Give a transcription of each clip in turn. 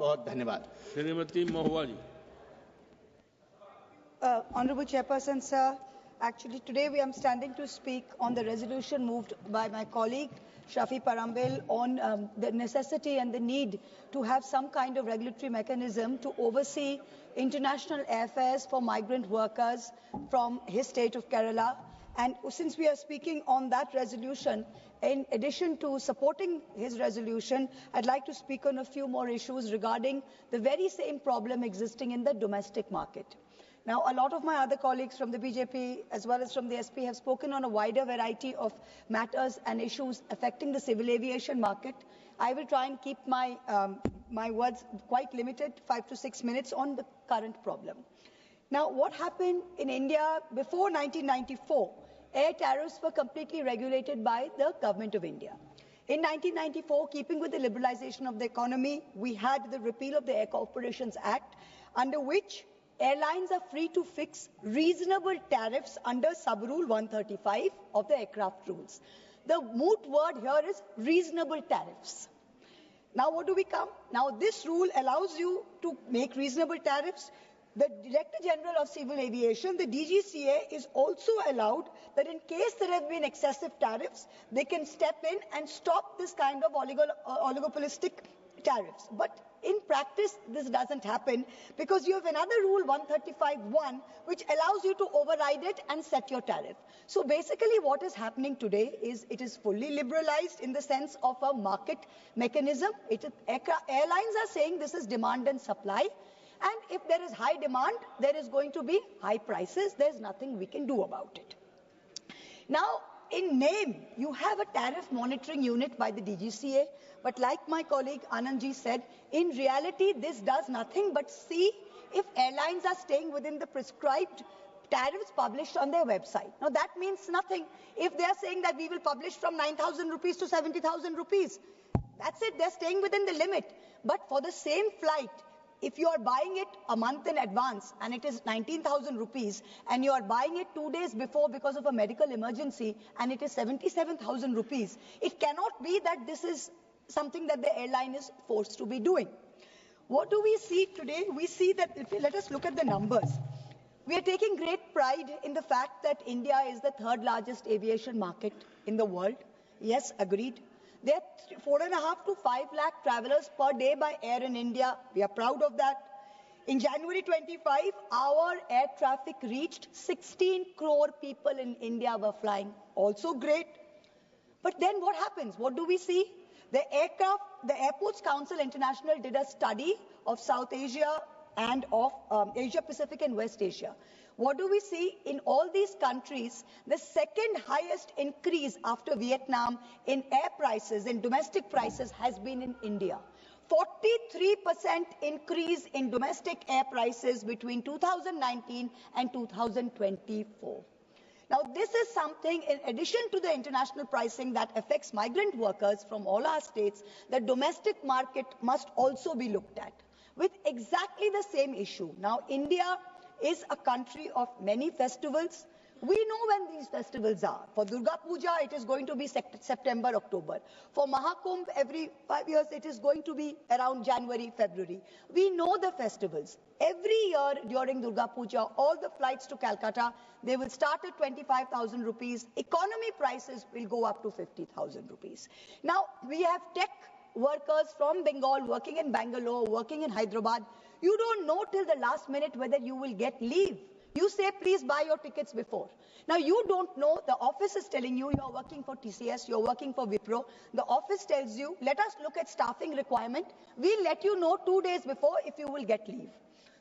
बहुत धन्यवाद। श्रीमती महुआ जी। Honorable Chairperson, sir, actually today we are standing to speak on the resolution moved by my colleague Shafi Parambil on the necessity and the need to have some kind of regulatory mechanism to oversee international airfares for migrant workers from his state of Kerala. And since we are speaking on that resolution, in addition to supporting his resolution, I'd like to speak on a few more issues regarding the very same problem existing in the domestic market. Now, a lot of my other colleagues from the BJP as well as from the SP have spoken on a wider variety of matters and issues affecting the civil aviation market. I will try and keep my words quite limited, 5 to 6 minutes, on the current problem. Now, what happened in India before 1994? Air tariffs were completely regulated by the government of India. In 1994, keeping with the liberalization of the economy, we had the repeal of the Air Corporations Act, under which airlines are free to fix reasonable tariffs under Sub-Rule 135 of the aircraft rules. The moot word here is reasonable tariffs. Now, what do we come? Now, this rule allows you to make reasonable tariffs. The Director General of Civil Aviation, the DGCA, is also allowed that in case there have been excessive tariffs, they can step in and stop this kind of oligopolistic tariffs. But in practice, this doesn't happen because you have another rule, 135(1), which allows you to override it and set your tariff. So basically what is happening today is it is fully liberalized in the sense of a market mechanism. Airlines are saying this is demand and supply. And if there is high demand, there is going to be high prices. There's nothing we can do about it. Now, in name, you have a tariff monitoring unit by the DGCA, but like my colleague Anandji said, in reality, this does nothing but see if airlines are staying within the prescribed tariffs published on their website. Now, that means nothing. If they are saying that we will publish from 9,000 rupees to 70,000 rupees, that's it. They're staying within the limit. But for the same flight, if you are buying it a month in advance and it is 19,000 rupees and you are buying it 2 days before because of a medical emergency and it is 77,000 rupees, it cannot be that this is something that the airline is forced to be doing. What do we see today? We see that, let us look at the numbers. We are taking great pride in the fact that India is the third largest aviation market in the world. Yes, agreed. There are 4.5 to 5 lakh travelers per day by air in India. We are proud of that. In January 25, our air traffic reached 16 crore people in India were flying. Also great. But then what happens? What do we see? The Airports Council International did a study of South Asia and of Asia Pacific and West Asia. What do we see? In all these countries, the second highest increase after Vietnam in air prices, in domestic prices, has been in India. 43% increase in domestic air prices between 2019 and 2024. Now, this is something, in addition to the international pricing that affects migrant workers from all our states, the domestic market must also be looked at with exactly the same issue. Now, India is a country of many festivals. We know when these festivals are. For Durga Puja, it is going to be September, October. For Mahakumbh, every 5 years, it is going to be around January, February. We know the festivals. Every year during Durga Puja, all the flights to Calcutta, they will start at 25,000 rupees. Economy prices will go up to 50,000 rupees. Now, we have tech workers from Bengal working in Bangalore, working in Hyderabad. You don't know till the last minute whether you will get leave. You say, please buy your tickets before. Now, you don't know. The office is telling you you're working for TCS, you're working for Wipro. The office tells you, let us look at staffing requirement. We'll let you know 2 days before if you will get leave.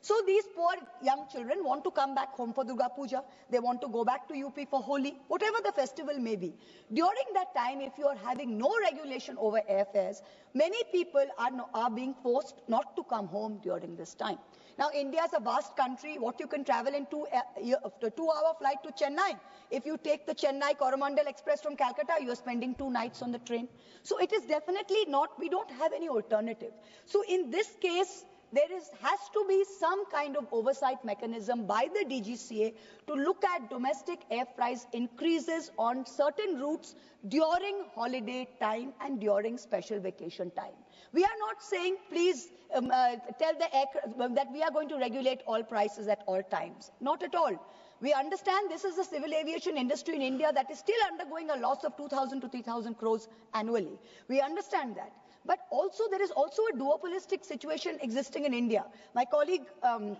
So these poor young children want to come back home for Durga Puja. They want to go back to UP for Holi, whatever the festival may be. During that time, if you are having no regulation over airfares, many people are being forced not to come home during this time. Now, India is a vast country. What you can travel in 2-hour flight to Chennai. If you take the Chennai Coromandel Express from Calcutta, you are spending 2 nights on the train. So it is definitely not, we don't have any alternative. So in this case, there has to be some kind of oversight mechanism by the DGCA to look at domestic air price increases on certain routes during holiday time and during special vacation time. We are not saying, please tell the that we are going to regulate all prices at all times. Not at all. We understand this is a civil aviation industry in India that is still undergoing a loss of 2,000 to 3,000 crores annually. We understand that. But also there is also a duopolistic situation existing in India. My colleague and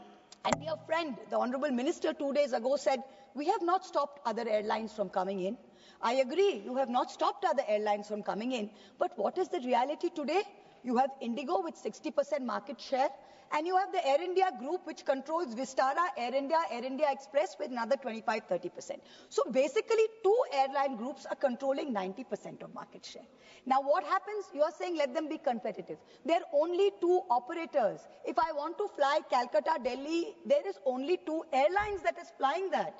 dear friend, the Honorable Minister 2 days ago said, we have not stopped other airlines from coming in. I agree, you have not stopped other airlines from coming in. But what is the reality today? You have Indigo with 60% market share, and you have the Air India group which controls Vistara, Air India Express with another 25-30%. So basically, two airline groups are controlling 90% of market share. Now what happens? You are saying let them be competitive. There are only two operators. If I want to fly Calcutta, Delhi, there is only two airlines that is flying that.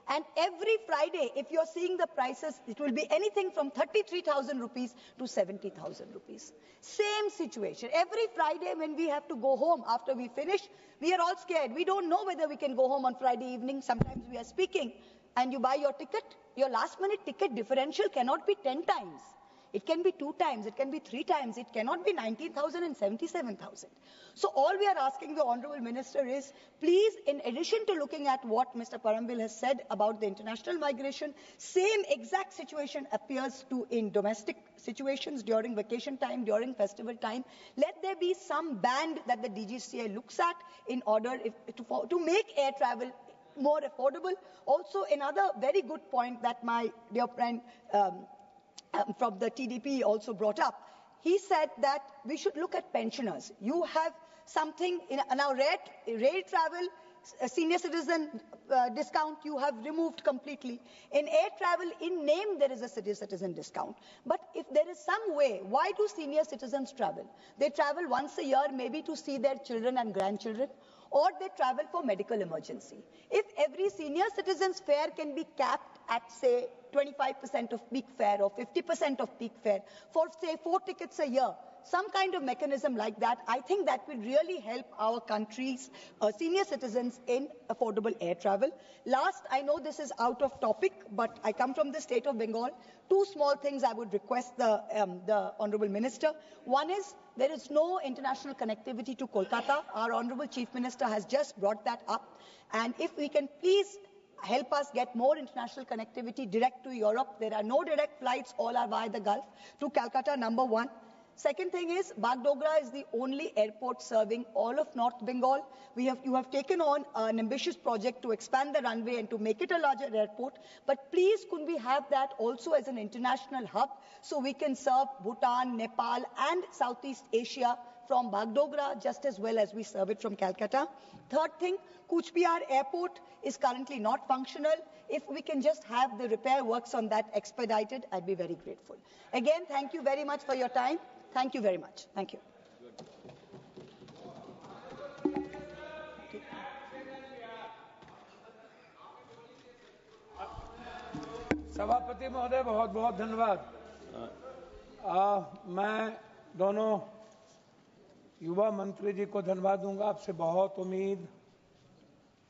And every Friday, if you're seeing the prices, it will be anything from 33,000 rupees to 70,000 rupees. Same situation. Every Friday when we have to go home after we finish, we are all scared. We don't know whether we can go home on Friday evening. Sometimes we are speaking and you buy your ticket. Your last minute ticket differential cannot be 10 times. It can be 2 times, it can be 3 times, it cannot be 19,000 and 77,000. So all we are asking the Honorable Minister is, please, in addition to looking at what Mr. Parambil has said about the international migration, same exact situation appears to in domestic situations during vacation time, during festival time. Let there be some band that the DGCA looks at in order to make air travel more affordable. Also, another very good point that my dear friend from the TDP also brought up. He said that we should look at pensioners. You have something in now rail travel, senior citizen discount you have removed completely. In air travel, in name there is a senior citizen discount. But if there is some way, why do senior citizens travel? They travel once a year maybe to see their children and grandchildren, or they travel for medical emergency. If every senior citizen's fare can be capped at, say, 25% of peak fare or 50% of peak fare for, say, 4 tickets a year, some kind of mechanism like that, I think that will really help our country's senior citizens in affordable air travel. Last, I know this is out of topic, but I come from the state of Bengal. 2 small things I would request the Honorable Minister. One is, there is no international connectivity to Kolkata. Our Honorable Chief Minister has just brought that up. And if we can please help us get more international connectivity direct to Europe. There are no direct flights, all are via the Gulf, to Calcutta, number 1. Second thing is, Bagdogra is the only airport serving all of North Bengal. You have taken on an ambitious project to expand the runway and to make it a larger airport. But please, could we have that also as an international hub so we can serve Bhutan, Nepal and Southeast Asia from Bagdogra just as well as we serve it from Calcutta. Third thing, Kuch Bihar Airport is currently not functional. If we can just have the repair works on that expedited, I'd be very grateful. Again, thank you very much for your time. Thank you very much. Thank you. सभापति महोदय, बहुत बहुत धन्यवाद। मैं दोनों युवा मंत्री जी को धन्यवाद दूंगा। आपसे बहुत उम्मीद,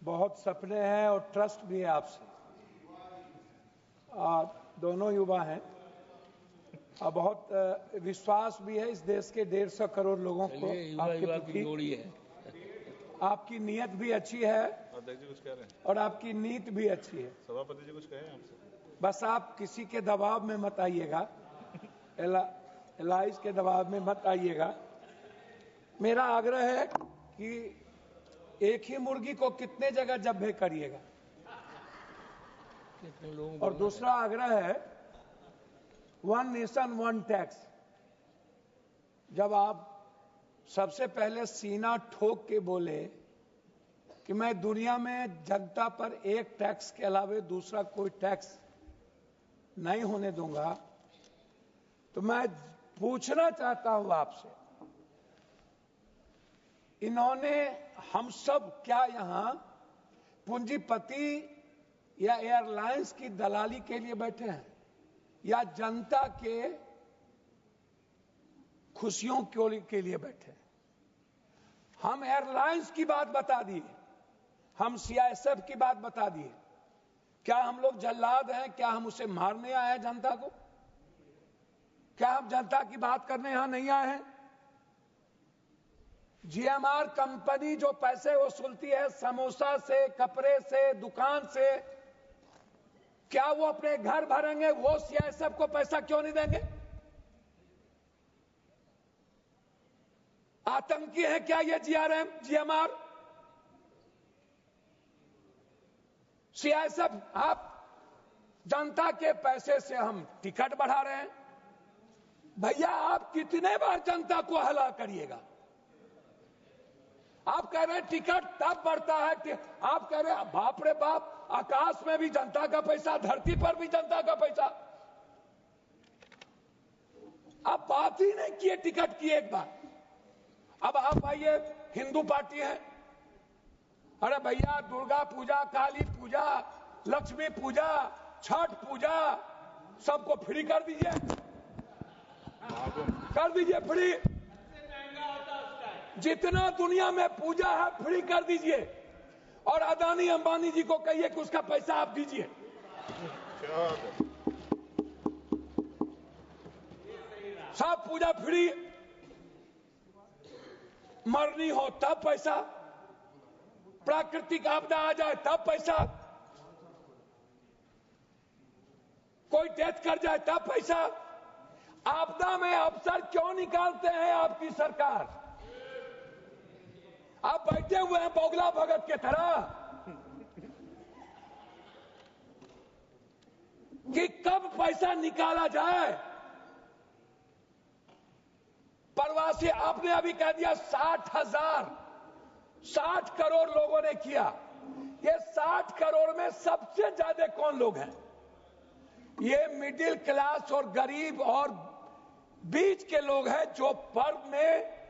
बहुत सपने हैं और ट्रस्ट भी है आपसे। दोनों युवा हैं और बहुत विश्वास भी है इस देश के 150 करोड़ लोगों को आपके प्रति। आपकी नीयत भी अच्छी है और आपकी नीति भी अच्छी है। सभापति जी कुछ कहें आपसे? बस आप किसी के दबाव में मत आइएगा, एलाइज के दबाव में मत आइएगा। मेरा आग्रह है कि एक ही मुर्गी को कितने जगह जब्बे करिएगा। और दूसरा आग्रह है, 1 नेशन 1 टैक्स। जब आप सबसे पहले सीना ठोक के बोले कि मैं दुनिया में जनता पर एक टैक्स के अलावा दूसरा कोई टैक्स नहीं होने दूंगा, तो मैं पूछना चाहता हूं आपसे, इन्होंने हम सब क्या यहां पूंजीपति या एयरलाइंस की दलाली के लिए बैठे हैं या जनता के खुशियों के लिए बैठे हैं? हम एयरलाइंस की बात बता दिए, हम सीआईएसएफ की बात बता दिए। क्या हम लोग जल्लाद हैं? क्या हम उसे मारने आए हैं जनता को? क्या हम जनता की बात करने यहां नहीं आए हैं? जीएमआर कंपनी जो पैसे वसूलती है समोसा से, कपड़े से, दुकान से, क्या वो अपने घर भरेंगे? वो सीआईएसएफ को पैसा क्यों नहीं देंगे? आतंकी है क्या ये जीएमआर? सीआईएसएफ, आप जनता के पैसे से हम टिकट बढ़ा रहे हैं। भैया आप कितने बार जनता को हला करिएगा? आप कह रहे हैं टिकट तब बढ़ता है, आप कह रहे हैं बाप रे बाप, आकाश में भी जनता का पैसा, धरती पर भी जनता का पैसा। आप बात ही नहीं किए टिकट की एक बार। अब आप आइए, हिंदू पार्टी है, अरे भैया दुर्गा पूजा, काली पूजा, लक्ष्मी पूजा, छठ पूजा सबको फ्री कर दीजिए, फ्री। जितना दुनिया में पूजा है फ्री कर दीजिए, और अदानी अंबानी जी को कहिए कि उसका पैसा आप दीजिए। सब पूजा फ्री, मरनी हो तब पैसा, प्राकृतिक आपदा आ जाए तब पैसा, कोई डेथ कर जाए तब पैसा। आपदा में अफसर क्यों निकालते हैं आपकी सरकार? आप बैठे हुए हैं बोगला भगत के तरह कि कब पैसा निकाला जाए। प्रवासी आपने अभी कह दिया 60 करोड़ लोगों ने किया। ये 60 करोड़ में सबसे ज्यादा कौन लोग हैं? ये मिडिल क्लास और गरीब और बीच के लोग हैं, जो पर्व में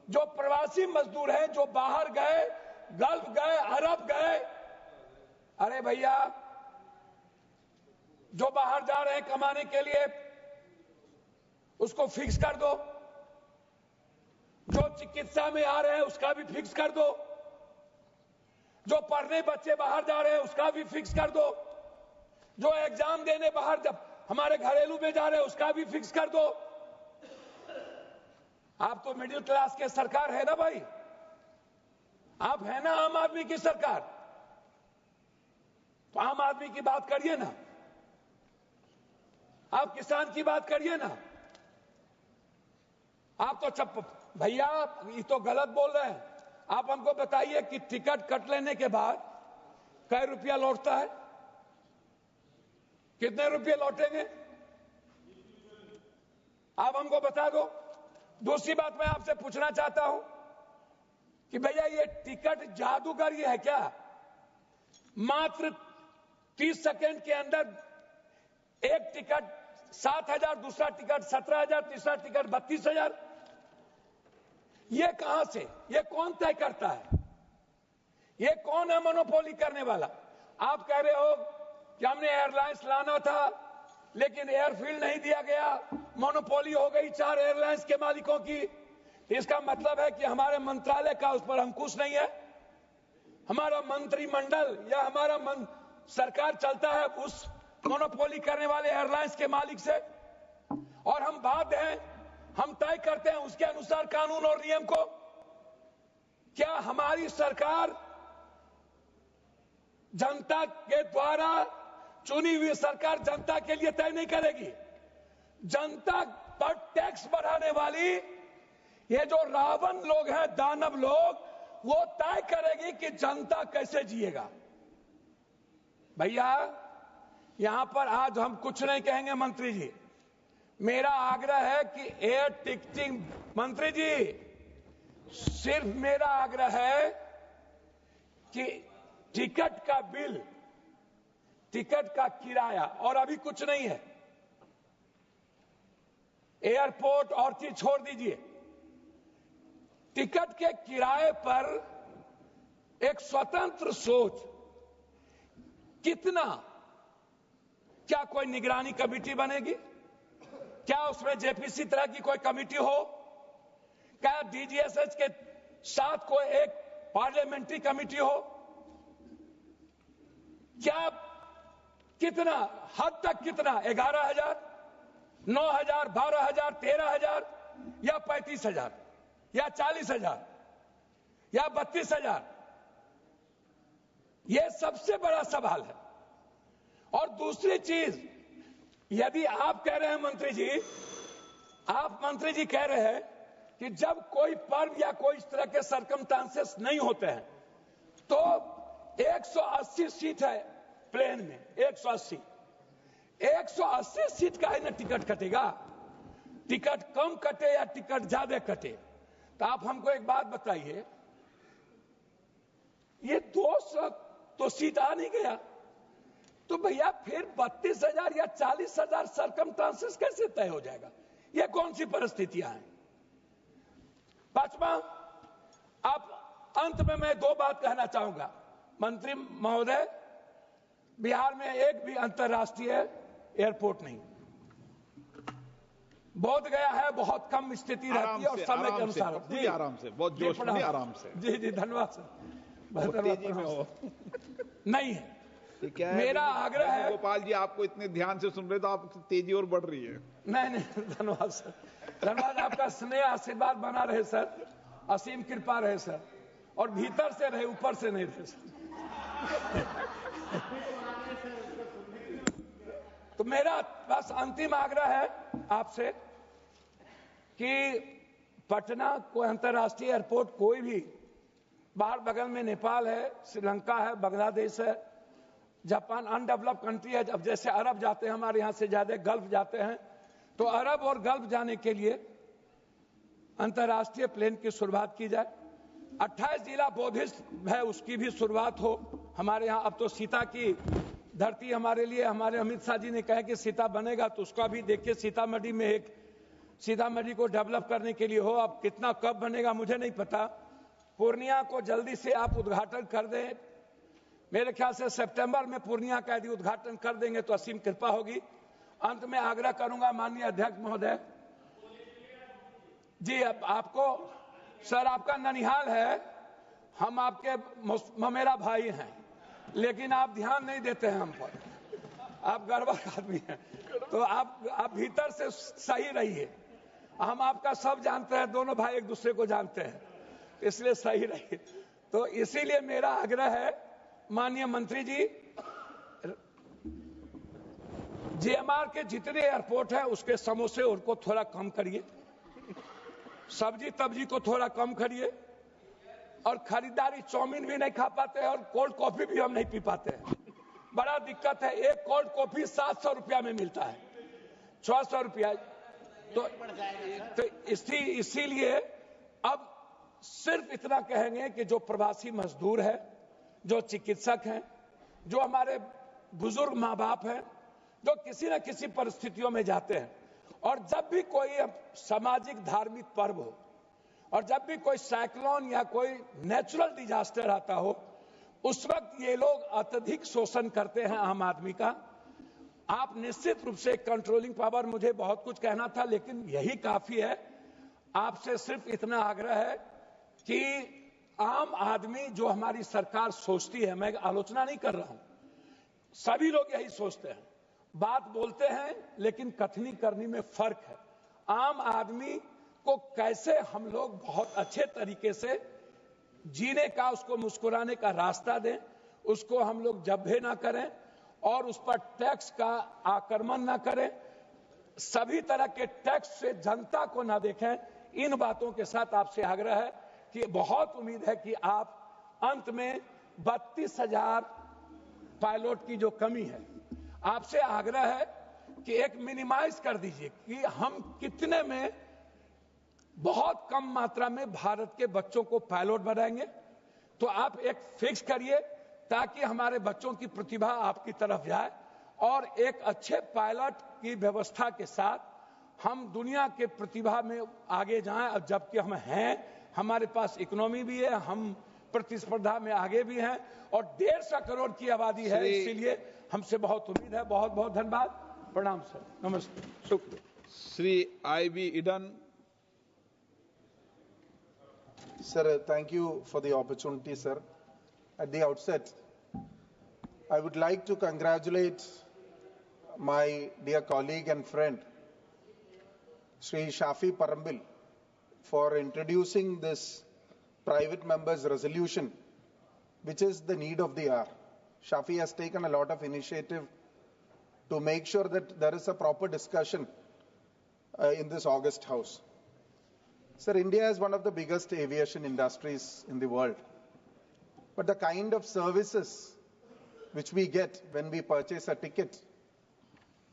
जो प्रवासी मजदूर हैं, जो बाहर गए, गल्फ गए, अरब गए। अरे भैया जो बाहर जा रहे हैं कमाने के लिए उसको फिक्स कर दो, जो चिकित्सा में आ रहे हैं उसका भी फिक्स कर दो, जो पढ़ने बच्चे बाहर जा रहे हैं उसका भी फिक्स कर दो, जो एग्जाम देने बाहर जब हमारे घरेलू में जा रहे हैं उसका भी फिक्स कर दो। आप तो मिडिल क्लास के सरकार है ना भाई, आप है ना आम आदमी की सरकार, तो आम आदमी की बात करिए ना, आप किसान की बात करिए ना। आप तो भैया ये तो गलत बोल रहे हैं। आप हमको बताइए कि टिकट कट लेने के बाद कै रुपया लौटता है? कितने रुपये लौटेंगे? आप हमको बता दो। दूसरी बात मैं आपसे पूछना चाहता हूं कि भैया ये टिकट जादूगरी है क्या? मात्र 30 सेकंड के अंदर एक टिकट 7,000, दूसरा टिकट 17,000, तीसरा टिकट 32,000। ये कहां से? ये कौन तय करता है? ये कौन है मोनोपोली करने वाला? आप कह रहे हो कि हमने एयरलाइंस लाना था लेकिन एयरफील्ड नहीं दिया गया, मोनोपोली हो गई 4 एयरलाइंस के मालिकों की। इसका मतलब है कि हमारे मंत्रालय का उस पर अंकुश नहीं है, हमारा मंत्रिमंडल या हमारा सरकार चलता है उस मोनोपोली करने वाले एयरलाइंस के मालिक से, और हम बाध्य हैं, हम तय करते हैं उसके अनुसार कानून और नियम को। क्या हमारी सरकार जनता के द्वारा चुनी हुई सरकार जनता के लिए तय नहीं करेगी? जनता पर टैक्स बढ़ाने वाली ये जो रावण लोग हैं, दानव लोग, वो तय करेगी कि जनता कैसे जिएगा। भैया यहां पर आज हम कुछ नहीं कहेंगे मंत्री जी, मेरा आग्रह है कि एयर टिकटिंग, मंत्री जी सिर्फ मेरा आग्रह है कि टिकट का बिल, टिकट का किराया, और अभी कुछ नहीं है, एयरपोर्ट और चीज छोड़ दीजिए, टिकट के किराए पर एक स्वतंत्र सोच, कितना, क्या कोई निगरानी कमेटी बनेगी? क्या उसमें जेपीसी तरह की कोई कमेटी हो? क्या डीजीएसएच के साथ कोई एक पार्लियामेंट्री कमेटी हो? क्या, कितना, हद तक कितना? 11,000, 9,000, 12,000, 13,000 या 35,000 या 40,000? या 32,000? यह सबसे बड़ा सवाल है। और दूसरी चीज, यदि आप कह रहे हैं मंत्री जी कह रहे हैं कि जब कोई पर्व या कोई इस तरह के सरकमस्टांसेस नहीं होते हैं तो 180 सीट है प्लेन में, 180 सीट का है ना, टिकट कटेगा। टिकट कम कटे या टिकट ज्यादा कटे, तो आप हमको एक बात बताइए, ये 200 तो सीट आ नहीं गया, तो भैया फिर 32,000 या 40,000 सरकमस्टांसेस कैसे तय हो जाएगा? ये कौन सी परिस्थितियां हैं? पांचवा, आप अंत में मैं 2 बात कहना चाहूंगा। मंत्री महोदय, बिहार में एक भी अंतर्राष्ट्रीय एयरपोर्ट नहीं। बोध गया है बहुत कम स्थिति रहती है और समय के अनुसार। जी आराम से, बहुत जोश में, आराम से। जी धन्यवाद सर। तेजी में हो नहीं है। क्या है, मेरा आग्रह है, गोपाल जी आपको इतने ध्यान से सुन रहे तो आप तेजी और बढ़ रही है। नहीं धन्यवाद सर, धन्यवाद। आपका स्नेह आशीर्वाद बना रहे सर, असीम कृपा रहे सर, और भीतर से रहे, ऊपर से नहीं रहे सर। तो मेरा बस अंतिम आग्रह है आपसे कि पटना कोई अंतर्राष्ट्रीय एयरपोर्ट कोई भी, बाहर बगल में नेपाल है, श्रीलंका है, बांग्लादेश है, जापान अनडेवलप्ड कंट्री है। अब जैसे अरब जाते हैं, हमारे यहां से ज्यादा गल्फ जाते हैं, तो अरब और गल्फ जाने के लिए अंतर्राष्ट्रीय प्लेन की शुरुआत की जाए। 28 जिला बौद्धिस्ट है, उसकी भी शुरुआत हो हमारे यहाँ। अब तो सीता की धरती हमारे लिए, हमारे अमित शाह जी ने कहा कि सीता बनेगा, तो उसका भी देखिए सीतामढ़ी में एक, सीतामढ़ी को डेवलप करने के लिए हो। अब कितना कब बनेगा मुझे नहीं पता। पूर्णिया को जल्दी से आप उद्घाटन कर दें, मेरे ख्याल से सितंबर में पूर्णिया का यदि उद्घाटन कर देंगे तो असीम कृपा होगी। अंत में आग्रह करूंगा माननीय अध्यक्ष महोदय जी, अब आपको सर, आपका ननिहाल है, हम आपके ममेरा भाई हैं, लेकिन आप ध्यान नहीं देते हैं हम पर, आप गड़बड़ आदमी हैं, तो आप भीतर से सही रहिए। हम आपका सब जानते हैं, दोनों भाई एक दूसरे को जानते हैं, इसलिए सही रहिए। तो इसीलिए मेरा आग्रह है माननीय मंत्री जी, जीएमआर के जितने एयरपोर्ट है उसके समोसे उनको थोड़ा कम करिए, सब्जी तब्जी को थोड़ा कम करिए, और खरीदारी चाउमीन भी नहीं खा पाते हैं और कोल्ड कॉफी भी हम नहीं पी पाते हैं। बड़ा दिक्कत है, एक कोल्ड कॉफी 700 रुपया में मिलता है, 600 रुपया। तो इसीलिए अब सिर्फ इतना कहेंगे कि जो प्रवासी मजदूर है, जो चिकित्सक हैं, जो हमारे बुजुर्ग माँ बाप हैं, जो किसी न किसी परिस्थितियों में जाते हैं, और जब भी कोई सामाजिक धार्मिक पर्व हो, और जब भी कोई साइक्लोन या कोई नेचुरल डिजास्टर आता हो, उस वक्त ये लोग अत्यधिक शोषण करते हैं आम आदमी का। आप निश्चित रूप से कंट्रोलिंग पावर, मुझे बहुत कुछ कहना था लेकिन यही काफी है। आपसे सिर्फ इतना आग्रह है कि आम आदमी जो हमारी सरकार सोचती है, मैं आलोचना नहीं कर रहा हूं, सभी लोग यही सोचते हैं, बात बोलते हैं लेकिन कथनी करनी में फर्क है। आम आदमी को कैसे हम लोग बहुत अच्छे तरीके से जीने का, उसको मुस्कुराने का रास्ता दें, उसको हम लोग जब्बे ना करें और उस पर टैक्स का आक्रमण ना करें, सभी तरह के टैक्स से जनता को ना देखें। इन बातों के साथ आपसे आग्रह है कि बहुत उम्मीद है कि आप अंत में 32,000 पायलट की जो कमी है, आपसे आग्रह है कि एक मिनिमाइज कर दीजिए कि हम कितने में, बहुत कम मात्रा में भारत के बच्चों को पायलट बनाएंगे, तो आप एक फिक्स करिए ताकि हमारे बच्चों की प्रतिभा आपकी तरफ जाए और एक अच्छे पायलट की व्यवस्था के साथ हम दुनिया के प्रतिभा में आगे जाएं। अब जबकि हम हैं, हमारे पास इकोनॉमी भी है, हम प्रतिस्पर्धा में आगे भी हैं और 150 करोड़ की आबादी है, इसीलिए हमसे बहुत उम्मीद है। बहुत बहुत धन्यवाद, प्रणाम सर, नमस्ते, शुक्रिया। Shri IB Eden. Sir, thank you for the opportunity, sir. At the outset, I would like to congratulate my dear colleague and friend, Shri Shafi Parambil, for introducing this private members' resolution, which is the need of the hour. Shafi has taken a lot of initiative to make sure that there is a proper discussion in this August House. Sir, India is one of the biggest aviation industries in the world. But the kind of services which we get when we purchase a ticket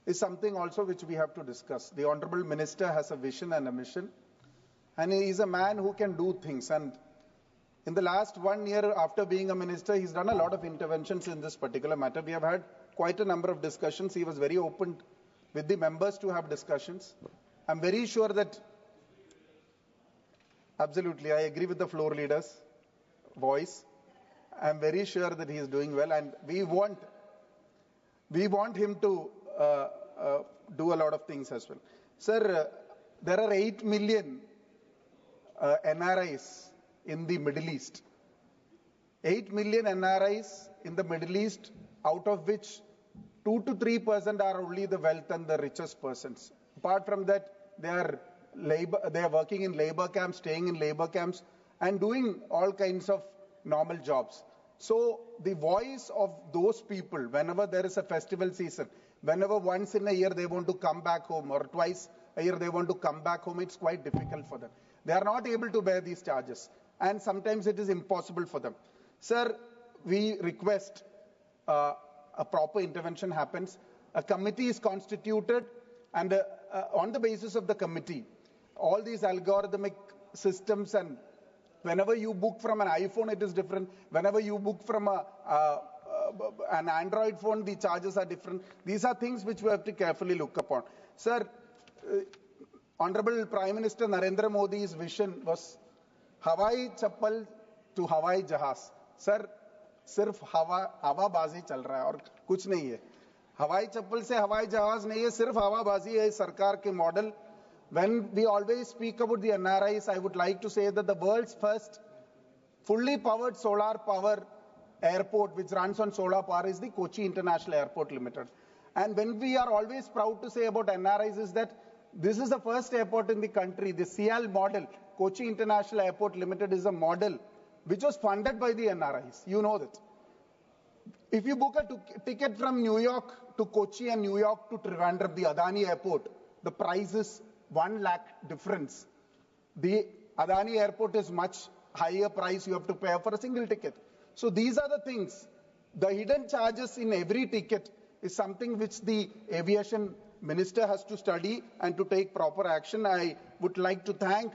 is something also which we have to discuss. The Honorable Minister has a vision and a mission, and he is a man who can do things. And in the last 1 year after being a minister, he's done a lot of interventions in this particular matter. We have had quite a number of discussions. He was very open with the members to have discussions. I'm very sure that, absolutely, I agree with the floor leader's voice. I'm very sure that he is doing well, and we want him to do a lot of things as well. Sir, there are 8 million NRIs in the Middle East. 8 million NRIs in the Middle East, out of which 2 to 3% are only the wealth and the richest persons. Apart from that, they are working in labor camps, staying in labor camps, and doing all kinds of normal jobs. So the voice of those people, whenever there is a festival season, whenever once in a year they want to come back home, or twice a year they want to come back home, it's quite difficult for them. They are not able to bear these charges, and sometimes it is impossible for them. Sir, we request a proper intervention happens. A committee is constituted, and on the basis of the committee, all these algorithmic systems, and whenever you book from an iPhone, it is different. Whenever you book from an Android phone, the charges are different. These are things which we have to carefully look upon. Sir, Honorable Prime Minister Narendra Modi's vision was Hawai Chappal to Hawai Jahaz. Sir, सिर्फ हवाबाजी चल रहा है और कुछ नहीं है. हवाई चप्पल से हवाई जहाज नहीं है, सिर्फ हवाबाजी है सरकार के model. When we always speak about the NRIs, I would like to say that the world's first fully powered solar power airport, which runs on solar power, is the Kochi International Airport Limited. And when we are always proud to say about NRIs is that this is the first airport in the country. The CIAL model, Kochi International Airport Limited, is a model which was funded by the NRIs. You know that. If you book a ticket from New York to Kochi and New York to Trivandrum, the Adani airport, the price is 1 lakh difference. The Adani airport is much higher price you have to pay for a single ticket. So these are the things. The hidden charges in every ticket is something which the aviation minister has to study and to take proper action. I would like to thank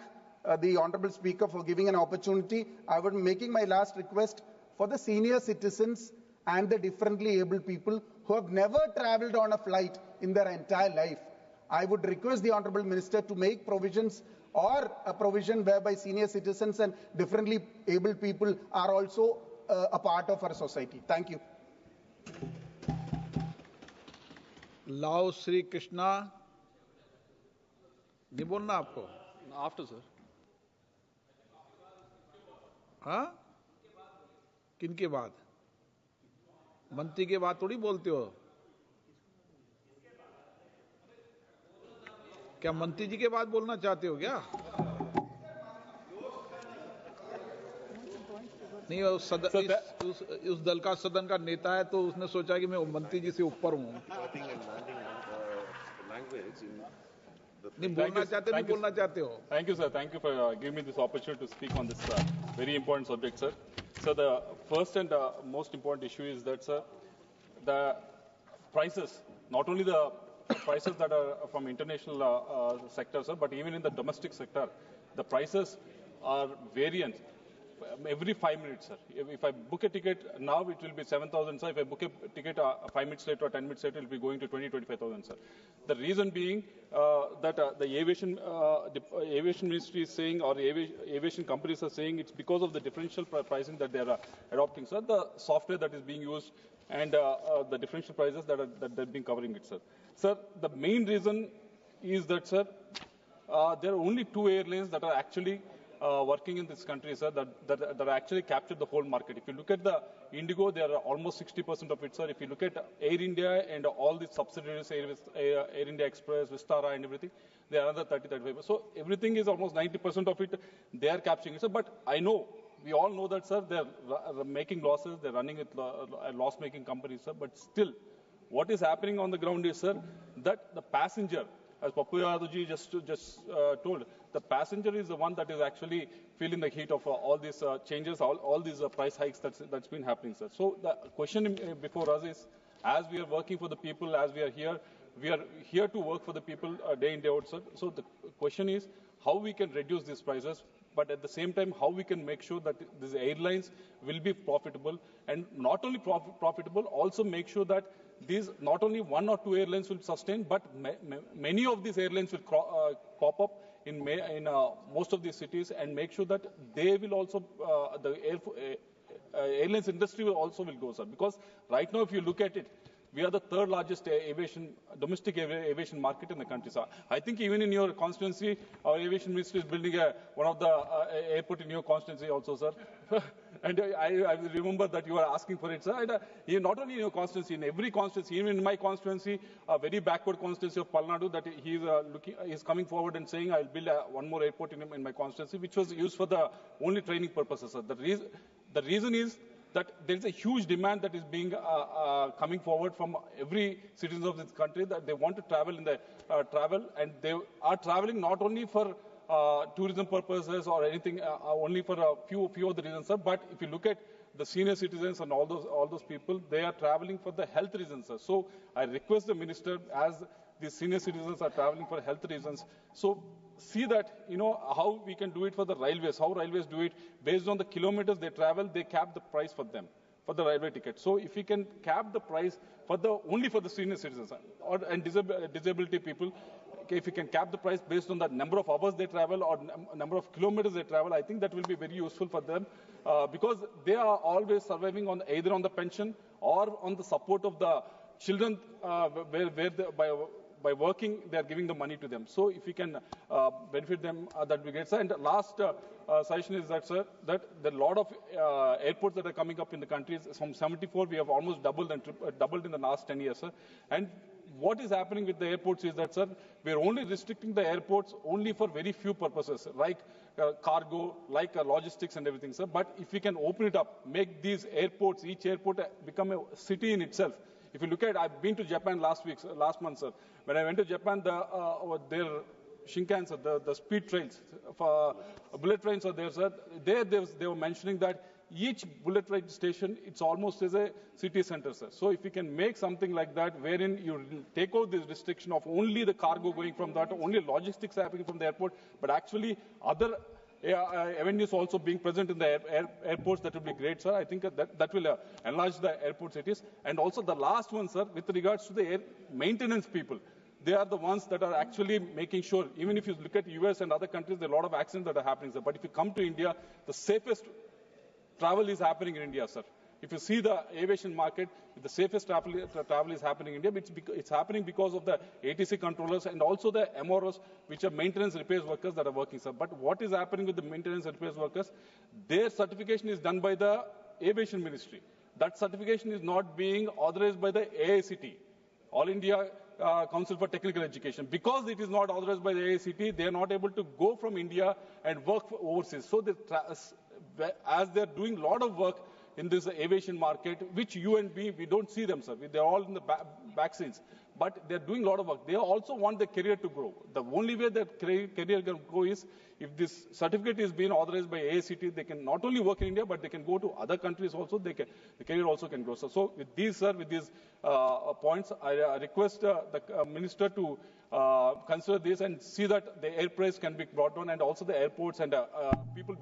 the Honorable Speaker for giving an opportunity. I would be making my last request for the senior citizens and the differently able people who have never travelled on a flight in their entire life. I would request the Honorable Minister to make provisions or a provision whereby senior citizens and differently able people are also a part of our society. Thank you. लाओ श्री कृष्णा. नहीं बोलना आपको? After sir. हाँ, किनके बाद? मंत्री के बाद थोड़ी बोलते हो. क्या मंत्री जी के बाद बोलना चाहते हो क्या? नहीं, उस दल का सदन का नेता है तो उसने सोचा कि मैं मंत्री जी से ऊपर हूं. नहीं बोलना चाहते, नहीं बोलना चाहते हो. Thank you, sir. Thank you for giving me this opportunity to speak on this very important subject, sir. So the first and most important issue is that, sir, the prices, not only the prices that are from international sector, sir, but even in the domestic sector, the prices are variant every 5 minutes, sir. If I book a ticket now, it will be 7,000, sir. If I book a ticket 5 minutes later or 10 minutes later, it will be going to 25,000, sir. The reason being that the aviation ministry is saying, or aviation companies are saying, it's because of the differential pricing that they are adopting, sir. The software that is being used and the differential prices that they've been covering it, sir. Sir, the main reason is that, sir, there are only 2 airlines that are actually working in this country, sir, that actually captured the whole market. If you look at the Indigo, they are almost 60% of it, sir. If you look at Air India and all the subsidiaries, Air India Express, Vistara and everything, they are another 30-35%. So everything is almost 90% of it, they are capturing it, sir. But I know we all know that, sir, they're making losses, they're running with loss-making companies, sir, but still, what is happening on the ground is, sir, that the passenger, as Pappu Yaduji just told, the passenger is the one that is actually feeling the heat of all these changes, all these price hikes that's been happening, sir. So the question before us is, as we are working for the people, as we are here to work for the people day in, day out, sir. So the question is how we can reduce these prices, but at the same time, how we can make sure that these airlines will be profitable, and not only profitable, also make sure that these not only one or two airlines will sustain, but many of these airlines will pop up in most of these cities, and make sure that they will also airlines industry will go, sir. Because right now, if you look at it, we are the third largest domestic aviation market in the country, sir. I think even in your constituency, our aviation ministry is building one of the airport in your constituency also, sir. And I remember that you are asking for it, sir. And, not only in your constituency, in every constituency, even in my constituency, a very backward constituency of Palnadu, that he's coming forward and saying, I'll build one more airport in my constituency, which was used for the only training purposes, sir. The reason is that there is a huge demand that is being coming forward from every citizen of this country, that they want to travel and they are traveling not only for tourism purposes or anything, only for a few of the reasons, sir. But if you look at the senior citizens and all those people, they are traveling for the health reasons, sir. So I request the minister, as the senior citizens are traveling for health reasons, so see that, how we can do it for the railways, how railways do it. Based on the kilometers they travel, they cap the price for them, for the railway ticket. So if we can cap the price only for the senior citizens and disability people, if you can cap the price based on the number of hours they travel or number of kilometers they travel, I think that will be very useful for them, because they are always surviving on either on the pension or on the support of the children, by working, they are giving the money to them. So if we can benefit them, that will be great, sir. And the last suggestion is that, sir, that there are a lot of airports that are coming up in the country. From 74, we have almost doubled in the last 10 years, sir. And what is happening with the airports is that, sir, we are only restricting the airports only for very few purposes, like cargo, like logistics and everything, sir. But if we can open it up, make these airports, each airport become a city in itself. If you look at, I've been to Japan last month, sir. When I went to Japan, their Shinkansen, the speed trains, bullet trains are there, sir. They were mentioning that each bullet train station, it's almost as a city center, sir. So if we can make something like that, wherein you take out this restriction of only the cargo going from that, only logistics happening from the airport, but actually other avenues also being present in the airports, that will be great, sir. I think that will enlarge the airport cities. And also the last one, sir, with regards to the air maintenance people, they are the ones that are actually making sure, even if you look at US and other countries, there are a lot of accidents that are happening, sir. But if you come to India, the safest travel is happening in India, sir. If you see the aviation market, the safest travel is happening in India. It's happening because of the ATC controllers and also the MROs, which are maintenance repairs workers that are working, sir. But what is happening with the maintenance repairs workers? Their certification is done by the aviation ministry. That certification is not being authorized by the AICT, All India Council for Technical Education. Because it is not authorized by the AICT, they are not able to go from India and work overseas. So as they're doing a lot of work in this aviation market, which you and me, we don't see them, sir. They're all in the back scenes. But they're doing a lot of work. They also want their career to grow. The only way their career can grow is if this certificate is being authorized by AICT, they can not only work in India, but they can go to other countries also. The career also can grow. So with these, sir, with these points, I request the minister to consider this and see that the air price can be brought down, and also the airports and people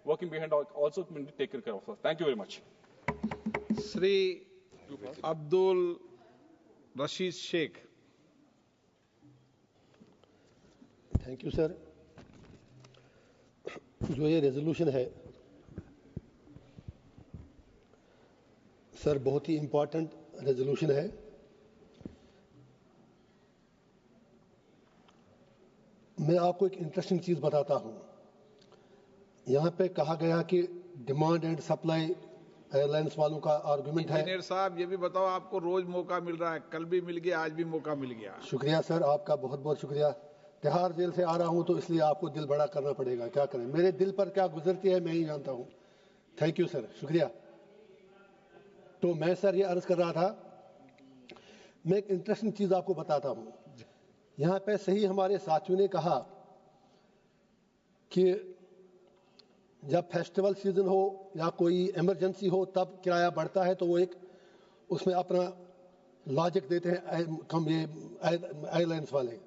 working behind also can be taken care of. Sir. Thank you very much. Sri Abdul Rashid Sheikh. Thank you sir. जो ये resolution है sir, बहुत ही important resolution है. मैं आपको एक interesting चीज बताता हूं. यहां पे कहा गया कि डिमांड एंड सप्लाई एयरलाइंस वालों का आर्गुमेंट है. इंजीनियर साहब, ये भी बताओ, आपको रोज मौका मिल रहा है, कल भी मिल गया, आज भी मौका मिल गया. शुक्रिया सर, आपका बहुत बहुत शुक्रिया. तिहाड़ जेल से आ रहा हूं तो इसलिए आपको दिल बड़ा करना पड़ेगा. क्या करें, मेरे दिल पर क्या गुजरती है मैं ही जानता हूं. थैंक यू सर, शुक्रिया। तो मैं सर ये अर्ज कर रहा था, मैं एक इंटरेस्टिंग चीज आपको बताता हूं। यहां पे सही हमारे साथियों ने कहा कि जब फेस्टिवल सीजन हो या कोई इमरजेंसी हो तब किराया बढ़ता है, तो वो एक उसमें अपना लॉजिक देते हैं कम ये एयरलाइंस वाले।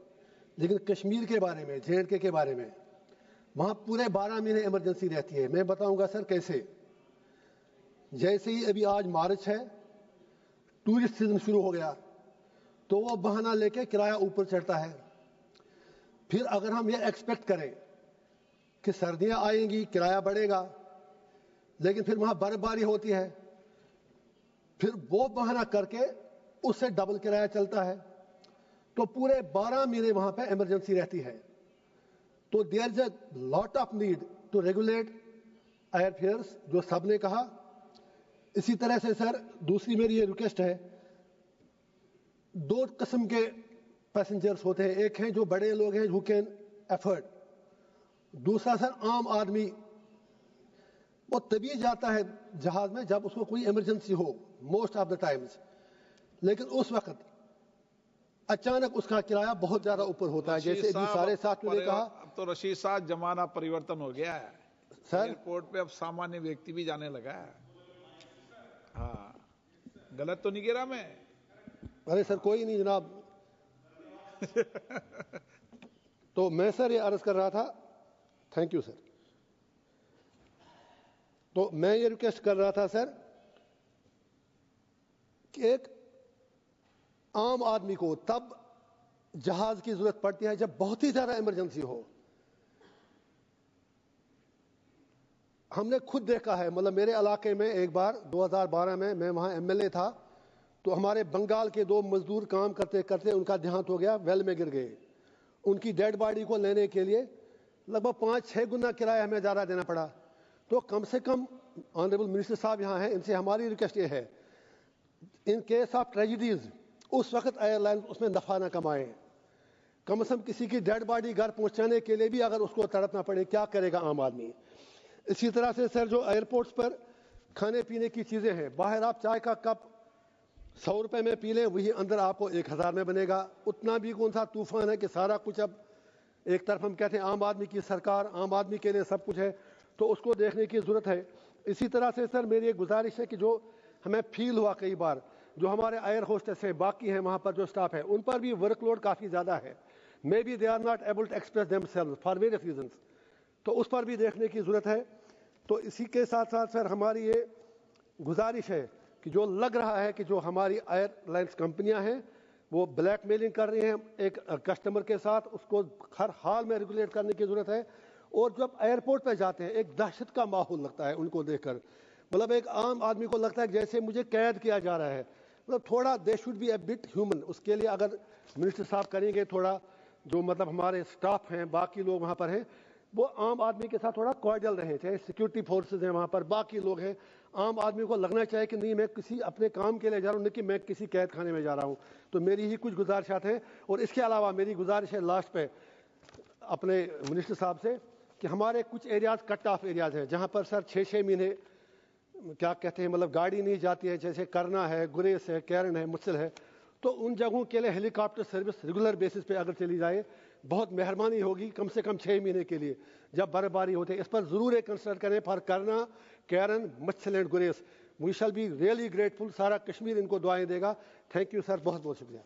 लेकिन कश्मीर के बारे में, J&K के बारे में, वहां पूरे 12 महीने इमरजेंसी रहती है। मैं बताऊंगा सर कैसे। जैसे ही अभी आज मार्च है, टूरिस्ट सीजन शुरू हो गया, तो वो बहाना लेके किराया ऊपर चढ़ता है। फिर अगर हम ये एक्सपेक्ट करें कि सर्दियां आएंगी, किराया बढ़ेगा, लेकिन फिर वहां बर्फबारी होती है, फिर वो बहाना करके उससे डबल किराया चलता है। तो पूरे 12 महीने वहां पे इमरजेंसी रहती है। तो there is a lot of need to regulate air fares, जो सबने कहा। इसी तरह से सर दूसरी मेरी ये रिक्वेस्ट है, दो किस्म के पैसेंजर्स होते हैं। एक हैं जो बड़े लोग हैं, हु कैन एफर्ड। दूसरा सर आम आदमी, वो तभी जाता है जहाज में जब उसको कोई इमरजेंसी हो, मोस्ट ऑफ द टाइम्स। लेकिन उस वक्त अचानक उसका किराया बहुत ज्यादा ऊपर होता है। जैसे अभी सारे साथियों ने कहा, अब तो रशीद साहब जमाना परिवर्तन हो गया है सर। एयरपोर्ट पे अब सामान्य व्यक्ति भी जाने लगा है। हाँ, गलत तो नहीं गिरा मैं? अरे सर कोई नहीं जनाब। तो मैं सर ये अर्ज कर रहा था, थैंक यू सर। तो मैं ये रिक्वेस्ट कर रहा था सर कि एक आम आदमी को तब जहाज की जरूरत पड़ती है जब बहुत ही ज्यादा इमरजेंसी हो। हमने खुद देखा है, मतलब मेरे इलाके में एक बार 2012 में मैं वहां MLA था, तो हमारे बंगाल के 2 मजदूर काम करते करते उनका देहांत हो गया, वेल में गिर गए। उनकी डेड बॉडी को लेने के लिए लगभग 5-6 गुना किराया हमें ज्यादा देना पड़ा। तो कम से कम ऑनरेबल मिनिस्टर साहब यहाँ हैं, इनसे हमारी रिक्वेस्ट ये है, इन केस ऑफ ट्रेजिडीज उस वक्त एयरलाइन उसमें नफा ना कमाए। कम से कम किसी की डेड बॉडी घर पहुंचाने के लिए भी अगर उसको तड़पना पड़े, क्या करेगा आम आदमी। इसी तरह से सर जो एयरपोर्ट्स पर खाने पीने की चीजें हैं, बाहर आप चाय का कप 100 रुपए में पी लें, वही अंदर आपको 1000 में बनेगा। उतना भी कौन सा तूफान है कि सारा कुछ अब एक तरफ हम कहते हैं आम आदमी की सरकार, आम आदमी के लिए सब कुछ है, तो उसको देखने की जरूरत है। इसी तरह से सर मेरी एक गुजारिश है कि जो हमें फील हुआ कई बार, जो हमारे एयर होस्टेस हैं, बाकी हैं वहां पर जो स्टाफ है, उन पर भी वर्कलोड काफी ज्यादा है। Maybe they are not able to express themselves for various reasons, तो उस पर भी देखने की जरूरत है। तो इसी के साथ साथ सर हमारी ये गुजारिश है कि जो लग रहा है कि जो हमारी एयरलाइंस कंपनियां हैं वो ब्लैकमेलिंग कर रही हैं एक कस्टमर के साथ, उसको हर हाल में रेगुलेट करने की जरूरत है। और जब एयरपोर्ट पे जाते हैं एक दहशत का माहौल लगता है उनको देखकर, मतलब एक आम आदमी को लगता है जैसे मुझे कैद किया जा रहा है। मतलब थोड़ा they should be A bit human. उसके लिए अगर मिनिस्टर साहब करेंगे थोड़ा, जो मतलब हमारे स्टाफ हैं, बाकी लोग वहां पर हैं, वो आम आदमी के साथ थोड़ा कॉर्डियल रहे, चाहे सिक्योरिटी फोर्सेज हैं वहां पर, बाकी लोग हैं। आम आदमी को लगना चाहिए कि नहीं मैं किसी अपने काम के लिए जा रहा हूँ, नहीं कि मैं किसी कैद खाने में जा रहा हूँ। तो मेरी ही कुछ गुजारिशात हैं। और इसके अलावा मेरी गुजारिश है लास्ट पे अपने मिनिस्टर साहब से कि हमारे कुछ एरियाज कट ऑफ एरियाज हैं जहां पर सर 6-6 महीने क्या कहते हैं, मतलब गाड़ी नहीं जाती है, जैसे करना है, गुरेस है, कैरन है, मुत्सिल है। तो उन जगहों के लिए हेलीकॉप्टर सर्विस रेगुलर बेसिस पे अगर चली जाए बहुत मेहरबानी होगी, कम से कम 6 महीने के लिए जब बर्फबारी होती है। इस पर जरूर एक कंसिडर करें फॉर करना, Keran, Machil and Gurez. We shall be really grateful. सारा कश्मीर इनको दुआएं देगा। थैंक यू सर, बहुत बहुत शुक्रिया।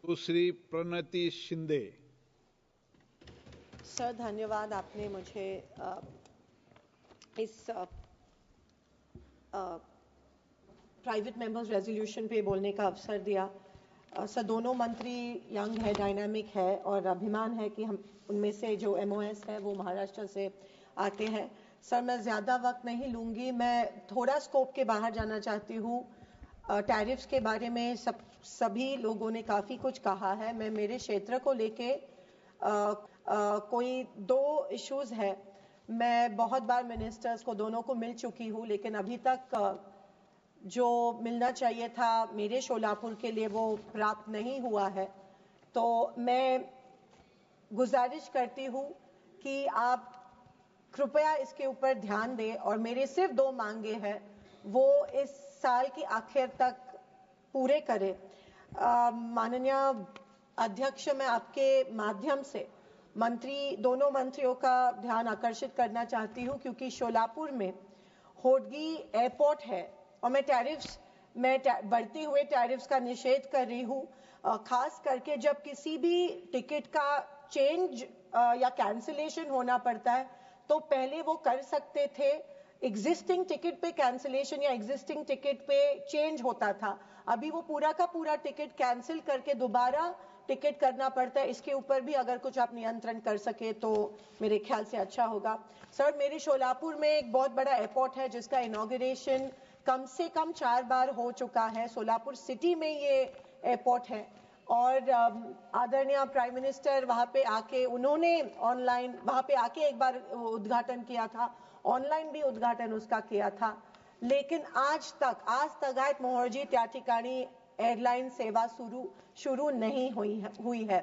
सुश्री प्रणति शिंदे। सर धन्यवाद, आपने मुझे इस प्राइवेट मेंबर्स रेजोल्यूशन पे बोलने का अवसर दिया। सर दोनों मंत्री यंग है, डायनामिक है और अभिमान है कि हम उनमें से जो MOS है वो महाराष्ट्र से आते हैं। सर मैं ज़्यादा वक्त नहीं लूँगी, मैं थोड़ा स्कोप के बाहर जाना चाहती हूँ। टैरिफ्स के बारे में सभी लोगों ने काफ़ी कुछ कहा है। मैं मेरे क्षेत्र को लेके कोई 2 इश्यूज़ है। मैं बहुत बार मिनिस्टर्स को दोनों को मिल चुकी हूँ, लेकिन अभी तक जो मिलना चाहिए था मेरे शोलापुर के लिए वो प्राप्त नहीं हुआ है। तो मैं गुजारिश करती हूँ कि आप कृपया इसके ऊपर ध्यान दें और मेरे सिर्फ 2 मांगे हैं वो इस साल की आखिर तक पूरे करें। माननीय अध्यक्ष, मैं आपके माध्यम से दोनों मंत्रियों का ध्यान आकर्षित करना चाहती हूं क्योंकि शोलापुर में होडगी एयरपोर्ट है और मैं बढ़ती हुए टैरिफ्स का निषेध कर रही हूं, खास करके जब किसी भी टिकट का चेंज या कैंसिलेशन होना पड़ता है तो पहले वो कर सकते थे, एग्जिस्टिंग टिकट पे कैंसिलेशन या एग्जिस्टिंग टिकट पे चेंज होता था। अभी वो पूरा का पूरा टिकट कैंसिल करके दोबारा टिकट करना पड़ता है। इसके ऊपर भी अगर कुछ आप नियंत्रण कर सके तो मेरे ख्याल से अच्छा होगा। सर, मेरे शोलापुर में एक बहुत बड़ा एयरपोर्ट है जिसका इनॉग्रेशन कम से कम 4 बार हो चुका है। सोलापुर सिटी में ये एयरपोर्ट है और आदरणीय प्राइम मिनिस्टर वहां पे आके उन्होंने ऑनलाइन वहां पे आके एक बार उद्घाटन किया था, ऑनलाइन भी उद्घाटन उसका किया था, लेकिन आज तक आयत मोहर्जी त्या ठिकाणी एयरलाइन सेवा शुरू नहीं हुई है।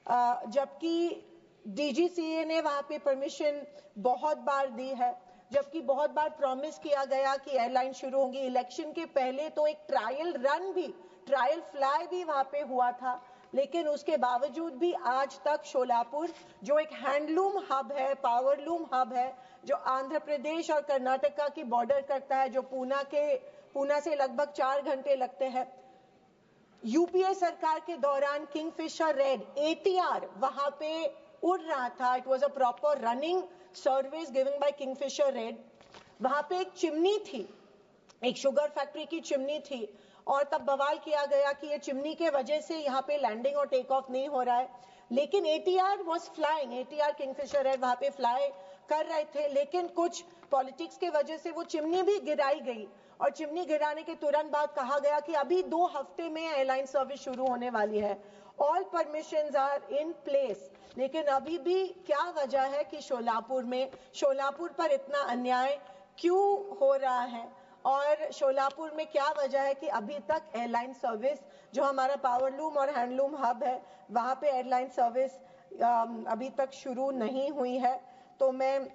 जबकि डीजीसीए ने वहां पे परमिशन बहुत बार दी है, जबकि बहुत बार प्रॉमिस किया गया कि एयरलाइन शुरू होंगी। इलेक्शन के पहले तो एक ट्रायल फ्लाई भी वहां पे हुआ था, लेकिन उसके बावजूद भी आज तक शोलापुर जो एक हैंडलूम हब है, पावरलूम हब है, जो आंध्र प्रदेश और कर्नाटका की बॉर्डर करता है, जो पूना से लगभग 4 घंटे लगते हैं। यूपीए सरकार के दौरान किंगफिशर रेड ATR वहां पे उड़ रहा था। It was a proper running service given by Kingfisher red. वहां पे एक चिमनी थी, एक शुगर फैक्ट्री की चिमनी थी और तब बवाल किया गया कि ये चिमनी के वजह से यहाँ पे लैंडिंग और टेक ऑफ नहीं हो रहा है, लेकिन ATR was flying, ATR Kingfisher red वहां पे फ्लाई कर रहे थे, लेकिन कुछ पॉलिटिक्स के वजह से वो चिमनी भी गिराई गई और चिमनी गिराने के तुरंत बाद कहा गया कि अभी 2 हफ्ते में एयरलाइन सर्विस शुरू होने वाली है। All permissions are in place, लेकिन अभी भी क्या वजह है कि शोलापुर पर इतना अन्याय क्यों हो रहा है और शोलापुर में क्या वजह है कि अभी तक एयरलाइन सर्विस जो हमारा पावरलूम और हैंडलूम हब है वहां पे एयरलाइन सर्विस अभी तक शुरू नहीं हुई है। तो मैं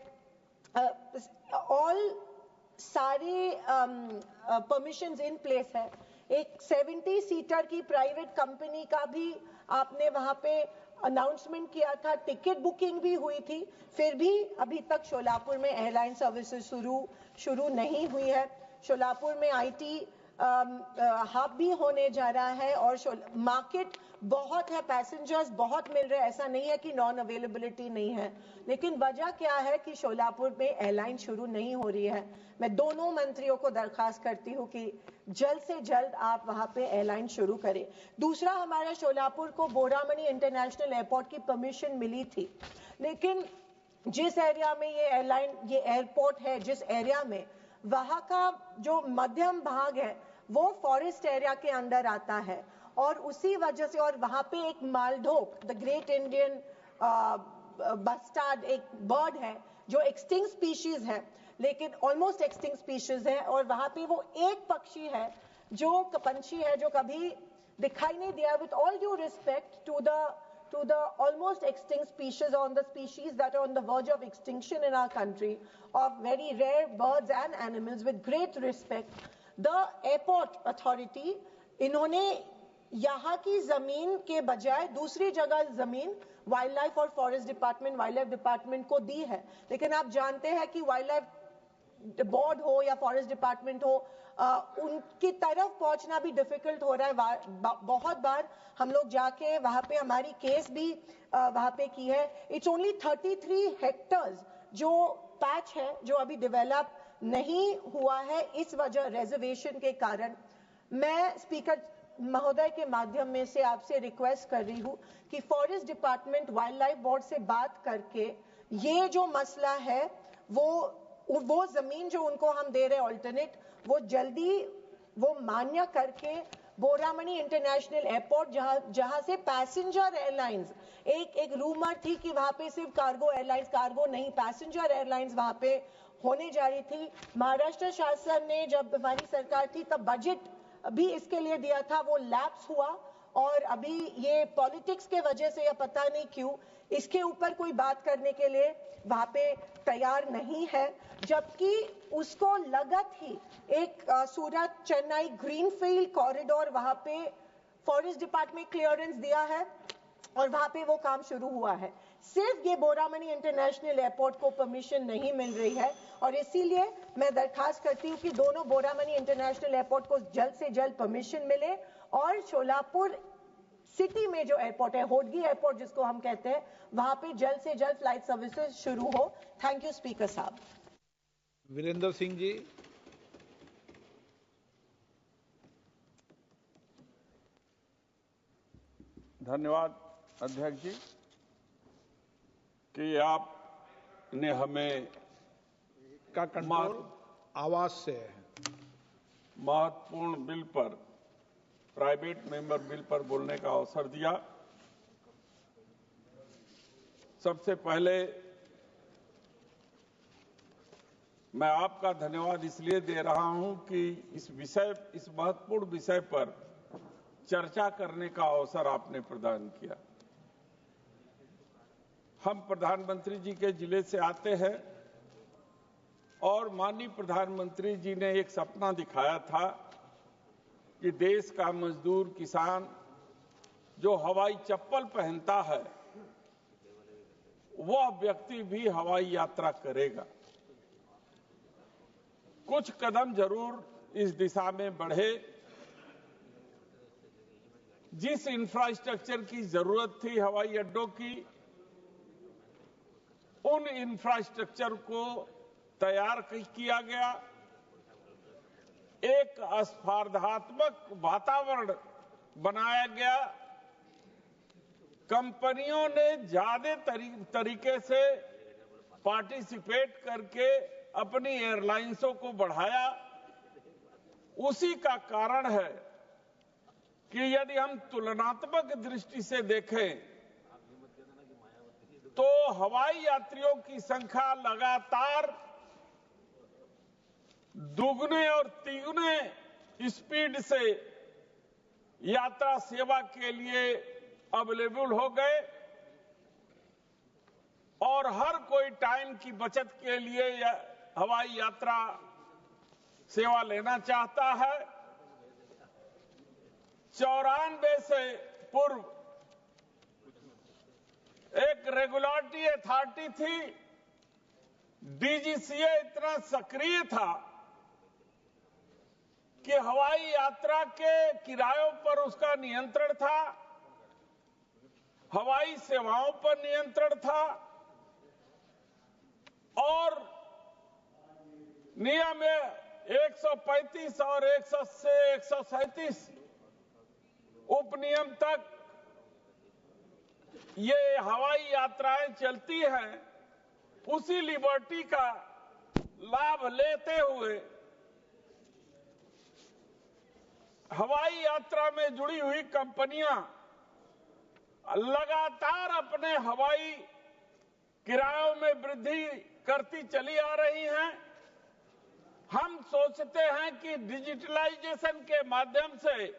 सारे परमिशंस इन प्लेस है। एक 70 सीटर की प्राइवेट कंपनी का भी आपने वहां पे अनाउंसमेंट किया था, टिकट बुकिंग भी हुई थी, फिर भी अभी तक शोलापुर में एयरलाइन सर्विसेज शुरू नहीं हुई है। शोलापुर में IT हब भी होने जा रहा है और मार्केट बहुत है, पैसेंजर्स बहुत मिल रहे हैं, ऐसा नहीं है कि नॉन अवेलेबिलिटी नहीं है, लेकिन वजह क्या है कि शोलापुर में एयरलाइन शुरू नहीं हो रही है। मैं दोनों मंत्रियों को दरखास्त करती हूँ कि जल्द से जल्द आप वहां पे एयरलाइन शुरू करें। दूसरा, हमारे शोलापुर को बोरामनी इंटरनेशनल एयरपोर्ट की परमिशन मिली थी, लेकिन जिस एरिया में ये एयरपोर्ट है, जिस एरिया में वहां का जो मध्यम भाग है वो फॉरेस्ट एरिया के अंदर आता है और उसी वजह से, और वहां पे एक मालढोक द ग्रेट इंडियन बस्टार्ड एक बर्ड है जो एक्सटिंक्ट स्पीशीज है, लेकिन ऑलमोस्ट एक्सटिंक्ट स्पीशीज है, और वहां पे वो एक पंछी है जो कभी दिखाई नहीं दिया। With all due respect to the almost extinct species on the species that are on the verge of extinction in our country of very rare birds and animals, with great respect, the airport authority इन्होंने यहाँ की जमीन के बजाय दूसरी जगह जमीन wild life और forest department, wild life department को दी है, लेकिन आप जानते हैं कि वाइल्ड लाइफ बोर्ड हो या फॉरेस्ट डिपार्टमेंट हो, उनकी तरफ पहुंचना भी डिफिकल्ट हो रहा है। बहुत बार हम लोग जाके वहां पे हमारी केस भी वहां पे की है। इट्स ओनली 33 हेक्टर्स जो पैच है जो अभी डेवलप नहीं हुआ है, इस वजह रिजर्वेशन के कारण। मैं स्पीकर महोदय के माध्यम में से आपसे रिक्वेस्ट कर रही हूं कि forest department, wild life board से बात करके ये जो मसला है वो जमीन जो उनको हम दे रहे हैं ऑल्टरनेट, वो जल्दी वो मान्य करके बोरामनी इंटरनेशनल एयरपोर्ट जहां से पैसेंजर एयरलाइंस, एक रूमर थी कि वहां पे सिर्फ कार्गो एयरलाइंस, कार्गो नहीं पैसेंजर एयरलाइंस वहां पे होने जा रही थी। महाराष्ट्र शासन ने जब हमारी सरकार थी तब बजट भी इसके लिए दिया था, वो लैप्स हुआ और अभी ये पॉलिटिक्स के वजह से या पता नहीं क्यों इसके ऊपर कोई बात करने के लिए वहां पे तैयार नहीं है, जबकि उसको लगत ही एक सूरत चेन्नई ग्रीनफील्ड कॉरिडोर वहां पे फॉरेस्ट डिपार्टमेंट क्लियरेंस दिया है और वहां पे वो काम शुरू हुआ है। सिर्फ ये बोरामनी इंटरनेशनल एयरपोर्ट को परमिशन नहीं मिल रही है और इसीलिए मैं दरखास्त करती हूँ कि दोनों बोरामनी इंटरनेशनल एयरपोर्ट को जल्द से जल्द परमिशन मिले और शोलापुर सिटी में जो एयरपोर्ट है, होडगी एयरपोर्ट जिसको हम कहते हैं, वहां पे जल्द से जल्द फ्लाइट सर्विसेज शुरू हो। थैंक यू स्पीकर साहब। वीरेंद्र सिंह जी। धन्यवाद अध्यक्ष जी कि आपने हमें का कंट्रोल आवाज से है। महत्वपूर्ण बिल पर, प्राइवेट मेंबर बिल पर बोलने का अवसर दिया। सबसे पहले मैं आपका धन्यवाद इसलिए दे रहा हूं कि इस महत्वपूर्ण विषय पर चर्चा करने का अवसर आपने प्रदान किया। हम प्रधानमंत्री जी के जिले से आते हैं और माननीय प्रधानमंत्री जी ने एक सपना दिखाया था कि देश का मजदूर किसान जो हवाई चप्पल पहनता है वह व्यक्ति भी हवाई यात्रा करेगा। कुछ कदम जरूर इस दिशा में बढ़े। जिस इंफ्रास्ट्रक्चर की जरूरत थी हवाई अड्डों की, उन इंफ्रास्ट्रक्चर को तैयार किया गया। एक स्पर्धात्मक वातावरण बनाया गया। कंपनियों ने ज्यादा तरीके से पार्टिसिपेट करके अपनी एयरलाइंसों को बढ़ाया। उसी का कारण है कि यदि हम तुलनात्मक दृष्टि से देखें तो हवाई यात्रियों की संख्या लगातार दुगने और तिगुने स्पीड से यात्रा सेवा के लिए अवेलेबल हो गए और हर कोई टाइम की बचत के लिए हवाई यात्रा सेवा लेना चाहता है। 94 से पूर्व एक रेगुलेटरी अथॉरिटी थी। डीजीसीए इतना सक्रिय था कि हवाई यात्रा के किरायों पर उसका नियंत्रण था, हवाई सेवाओं पर नियंत्रण था और नियम 135 और 137 उपनियम तक ये हवाई यात्राएं चलती हैं। उसी लिबर्टी का लाभ लेते हुए हवाई यात्रा में जुड़ी हुई कंपनियां लगातार अपने हवाई किरायों में वृद्धि करती चली आ रही हैं। हम सोचते हैं कि डिजिटलाइजेशन के माध्यम से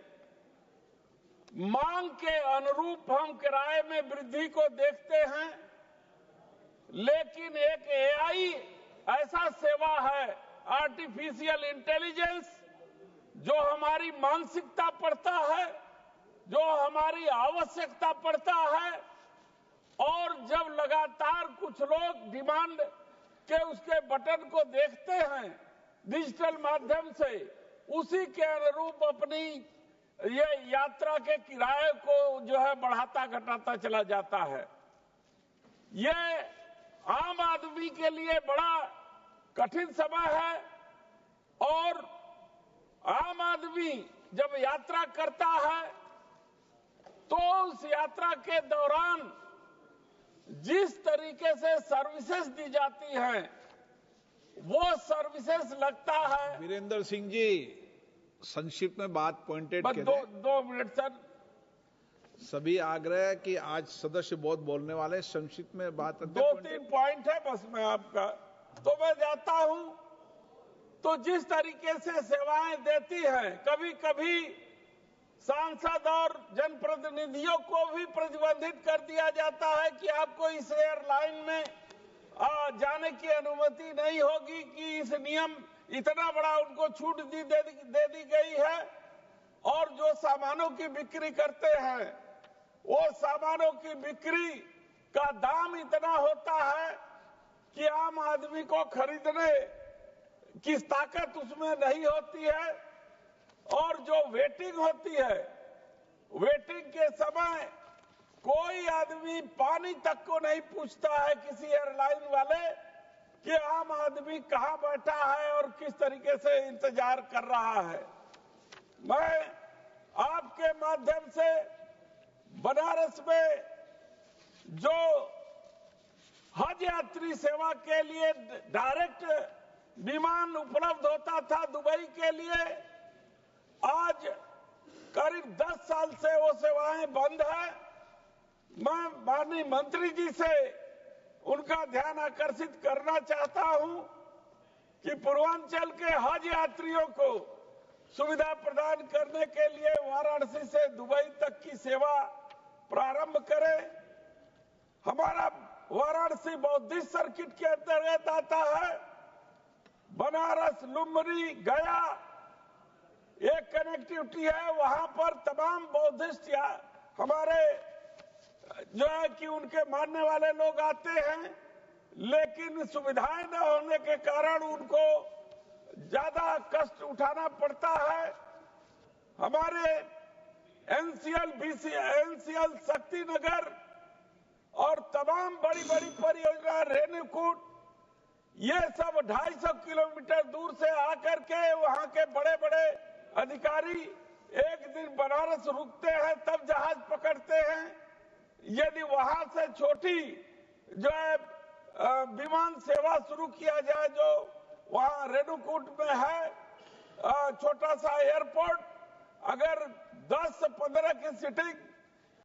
मांग के अनुरूप हम किराए में वृद्धि को देखते हैं, लेकिन एक एआई ऐसा सेवा है, आर्टिफिशियल इंटेलिजेंस, जो हमारी मानसिकता पढ़ता है, जो हमारी आवश्यकता पढ़ता है और जब लगातार कुछ लोग डिमांड के उसके बटन को देखते हैं डिजिटल माध्यम से, उसी के अनुरूप अपनी ये यात्रा के किराए को जो है बढ़ाता घटाता चला जाता है। ये आम आदमी के लिए बड़ा कठिन समय है और आम आदमी जब यात्रा करता है तो उस यात्रा के दौरान जिस तरीके से सर्विसेज दी जाती हैं वो सर्विसेज लगता है। वीरेंद्र सिंह जी, संक्षिप्त में बात पॉइंटेड करें। दो मिनट सर। सभी आग्रह कि आज सदस्य बहुत बोलने वाले, संक्षिप्त में बात। 2-3 पॉइंट है बस मैं आपका। तो मैं जाता हूं तो जिस तरीके से सेवाएं देती हैं, कभी कभी सांसद और जनप्रतिनिधियों को भी प्रतिबंधित कर दिया जाता है कि आपको इस एयरलाइन में जाने की अनुमति नहीं होगी, कि इस नियम इतना बड़ा उनको छूट दे दी गई है। और जो सामानों की बिक्री करते हैं, वो सामानों की बिक्री का दाम इतना होता है कि आम आदमी को खरीदने की ताकत उसमें नहीं होती है। और जो वेटिंग होती है, वेटिंग के समय कोई आदमी पानी तक को नहीं पूछता है किसी एयरलाइन वाले कि आम आदमी कहां बैठा है और किस तरीके से इंतजार कर रहा है। मैं आपके माध्यम से बनारस में जो हज यात्री सेवा के लिए डायरेक्ट विमान उपलब्ध होता था दुबई के लिए, आज करीब 10 साल से वो सेवाएं बंद है। मैं माननीय मंत्री जी से उनका ध्यान आकर्षित करना चाहता हूं कि पूर्वांचल के हज यात्रियों को सुविधा प्रदान करने के लिए वाराणसी से दुबई तक की सेवा प्रारंभ करें। हमारा वाराणसी बौद्धिस्ट सर्किट के अंतर्गत आता है। बनारस, लुम्बिनी, गया एक कनेक्टिविटी है। वहां पर तमाम बौद्धिस्ट या हमारे जो है कि उनके मानने वाले लोग आते हैं, लेकिन सुविधाएं न होने के कारण उनको ज्यादा कष्ट उठाना पड़ता है। हमारे एनसीएल, एनसीएल शक्तिनगर और तमाम बड़ी बड़ी परियोजना, रेणुकूट, ये सब 250 किलोमीटर दूर से आकर के वहां के बड़े बड़े अधिकारी एक दिन बनारस रुकते हैं, तब जहाज पकड़ते हैं। यदि वहां से छोटी जो है विमान सेवा शुरू किया जाए, जो वहां रेणुकूट में है छोटा सा एयरपोर्ट, अगर 10 से 15 की सीटिंग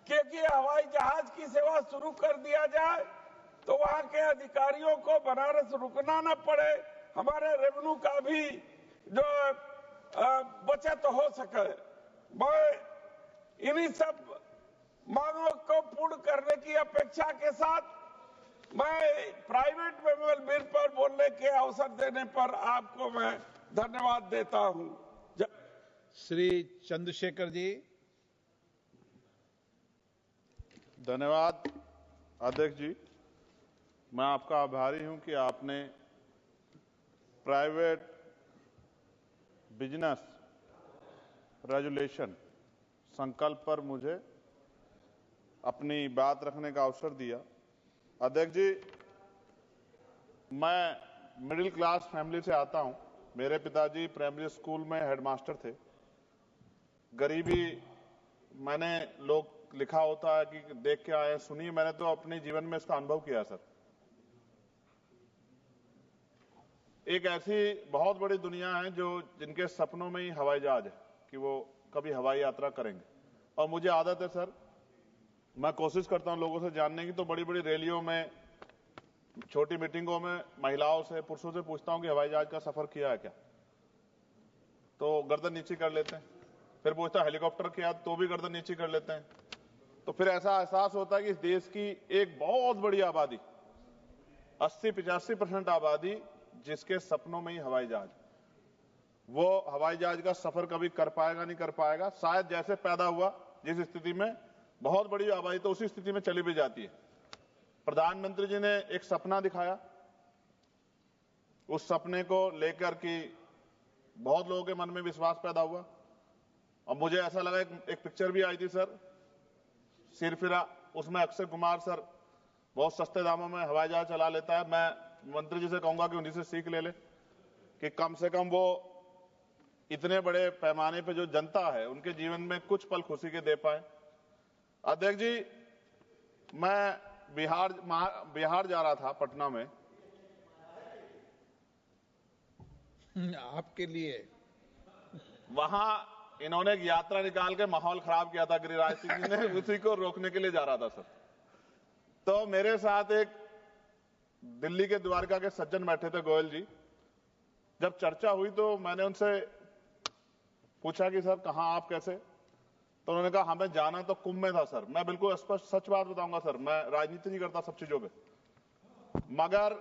के हवाई जहाज की सेवा शुरू कर दिया जाए तो वहां के अधिकारियों को बनारस रुकना न पड़े, हमारे रेवेन्यू का भी जो बचत हो सके। मैं इन्हीं सब मांगों को पूर्ण करने की अपेक्षा के साथ मैं प्राइवेट मेमोरियल बिल पर बोलने के अवसर देने पर आपको मैं धन्यवाद देता हूं। श्री चंद्रशेखर जी। धन्यवाद अध्यक्ष जी। मैं आपका आभारी हूं कि आपने प्राइवेट बिजनेस रेजुलेशन संकल्प पर मुझे अपनी बात रखने का अवसर दिया। अध्यक्ष जी, मैं मिडिल क्लास फैमिली से आता हूं। मेरे पिताजी प्राइमरी स्कूल में हेडमास्टर थे। गरीबी मैंने लोग लिखा होता है कि देख के आए, सुनिए, मैंने तो अपने जीवन में इसका अनुभव किया सर। एक ऐसी बहुत बड़ी दुनिया है जो जिनके सपनों में ही हवाई जहाज है कि वो कभी हवाई यात्रा करेंगे। और मुझे आदत है सर, मैं कोशिश करता हूं लोगों से जानने की, तो बड़ी बड़ी रैलियों में, छोटी मीटिंगों में महिलाओं से, पुरुषों से पूछता हूं कि हवाई जहाज का सफर किया है क्या, तो गर्दन नीचे कर लेते हैं। फिर पूछता हेलीकॉप्टर किया, तो भी गर्दन नीचे कर लेते हैं। तो फिर ऐसा एहसास होता है कि इस देश की एक बहुत बड़ी आबादी, 80-85% आबादी जिसके सपनों में ही हवाई जहाज, वो हवाई जहाज का सफर कभी कर पाएगा नहीं कर पाएगा। शायद जैसे पैदा हुआ जिस स्थिति में, बहुत बड़ी आबादी तो उसी स्थिति में चली भी जाती है। प्रधानमंत्री जी ने एक सपना दिखाया, उस सपने को लेकर के बहुत लोगों के मन में विश्वास पैदा हुआ। और मुझे ऐसा लगा, एक पिक्चर भी आई थी सर, सिरफिरा, उसमें अक्षय कुमार सर बहुत सस्ते दामों में हवाई जहाज चला लेता है। मैं मंत्री जी से कहूंगा कि उन्हीं से सीख ले कि कम से कम वो इतने बड़े पैमाने पे जो जनता है उनके जीवन में कुछ पल खुशी के दे पाए। अध्यक्ष जी, मैं बिहार जा रहा था, पटना में। आपके लिए वहां इन्होंने एक यात्रा निकाल के माहौल खराब किया था गिरिराज सिंह जी ने, उसी को रोकने के लिए जा रहा था सर। तो मेरे साथ एक दिल्ली के द्वारका के सज्जन बैठे थे, गोयल जी। जब चर्चा हुई तो मैंने उनसे पूछा कि सर कहां आप, कैसे, तो उन्होंने कहा हमें जाना तो कुंभ में था सर। मैं बिल्कुल स्पष्ट सच बात बताऊंगा सर, मैं राजनीति नहीं करता सब चीजों पे, मगर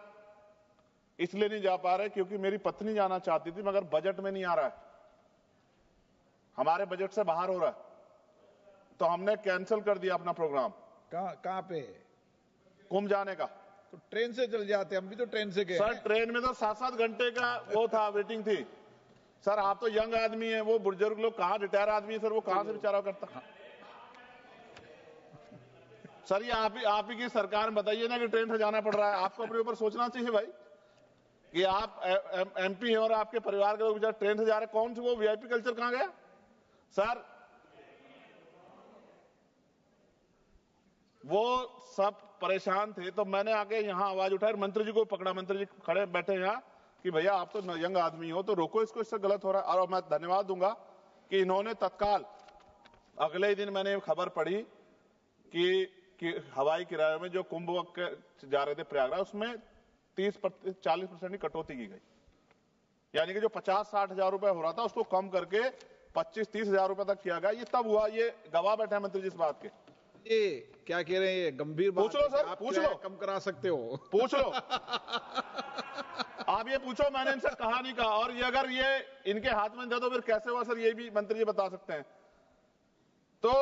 इसलिए नहीं जा पा रहे क्योंकि मेरी पत्नी जाना चाहती थी, मगर बजट में नहीं आ रहा है, हमारे बजट से बाहर हो रहा है, तो हमने कैंसिल कर दिया अपना प्रोग्राम। कहां पे? कुंभ जाने का। तो ट्रेन से चल जाते, हम भी तो ट्रेन से गए सर ट्रेन में तो 7-7 घंटे का वो था, वेटिंग थी सर। आप तो यंग आदमी है, वो बुजुर्ग लोग कहां, रिटायर आदमी है सर, वो कहां से बेचारा करता। सर ये आप ही की सरकार में बताइए ना कि ट्रेन से जाना पड़ रहा है। आपको अपने ऊपर सोचना चाहिए भाई कि आप एमपी हैं और आपके परिवार के लोग बेचारे ट्रेन से जा रहे हैं। कौन से वो वीआईपी कल्चर कहां गया सर? वो सब परेशान थे, तो मैंने आके यहां आवाज उठाई, मंत्री जी को पकड़ा, मंत्री जी खड़े बैठे यहां कि भैया आप तो यंग आदमी हो, तो रोको इसको, इससे गलत हो रहा है। और मैं धन्यवाद दूंगा कि इन्होंने तत्काल अगले ही दिन मैंने खबर पढ़ी कि हवाई किराए में जो कुंभ जा रहे थे प्रयागराज, उसमें 30-40% की कटौती की गई, यानी कि जो 50-60 हजार रुपए हो रहा था उसको कम करके 25-30 हजार रुपए तक किया गया। ये तब हुआ, ये गवाह बैठे हैं मंत्री जी इस बात के। ये क्या कह रहे हैं, ये गंभीर बात पूछ लो सर, आप पूछ लो, कम करा सकते हो, पूछ लो आप ये पूछो, मैंने इनसे कहा नहीं कहा। और ये अगर ये इनके हाथ में था तो फिर कैसे हुआ सर, ये भी मंत्री जी बता सकते हैं। तो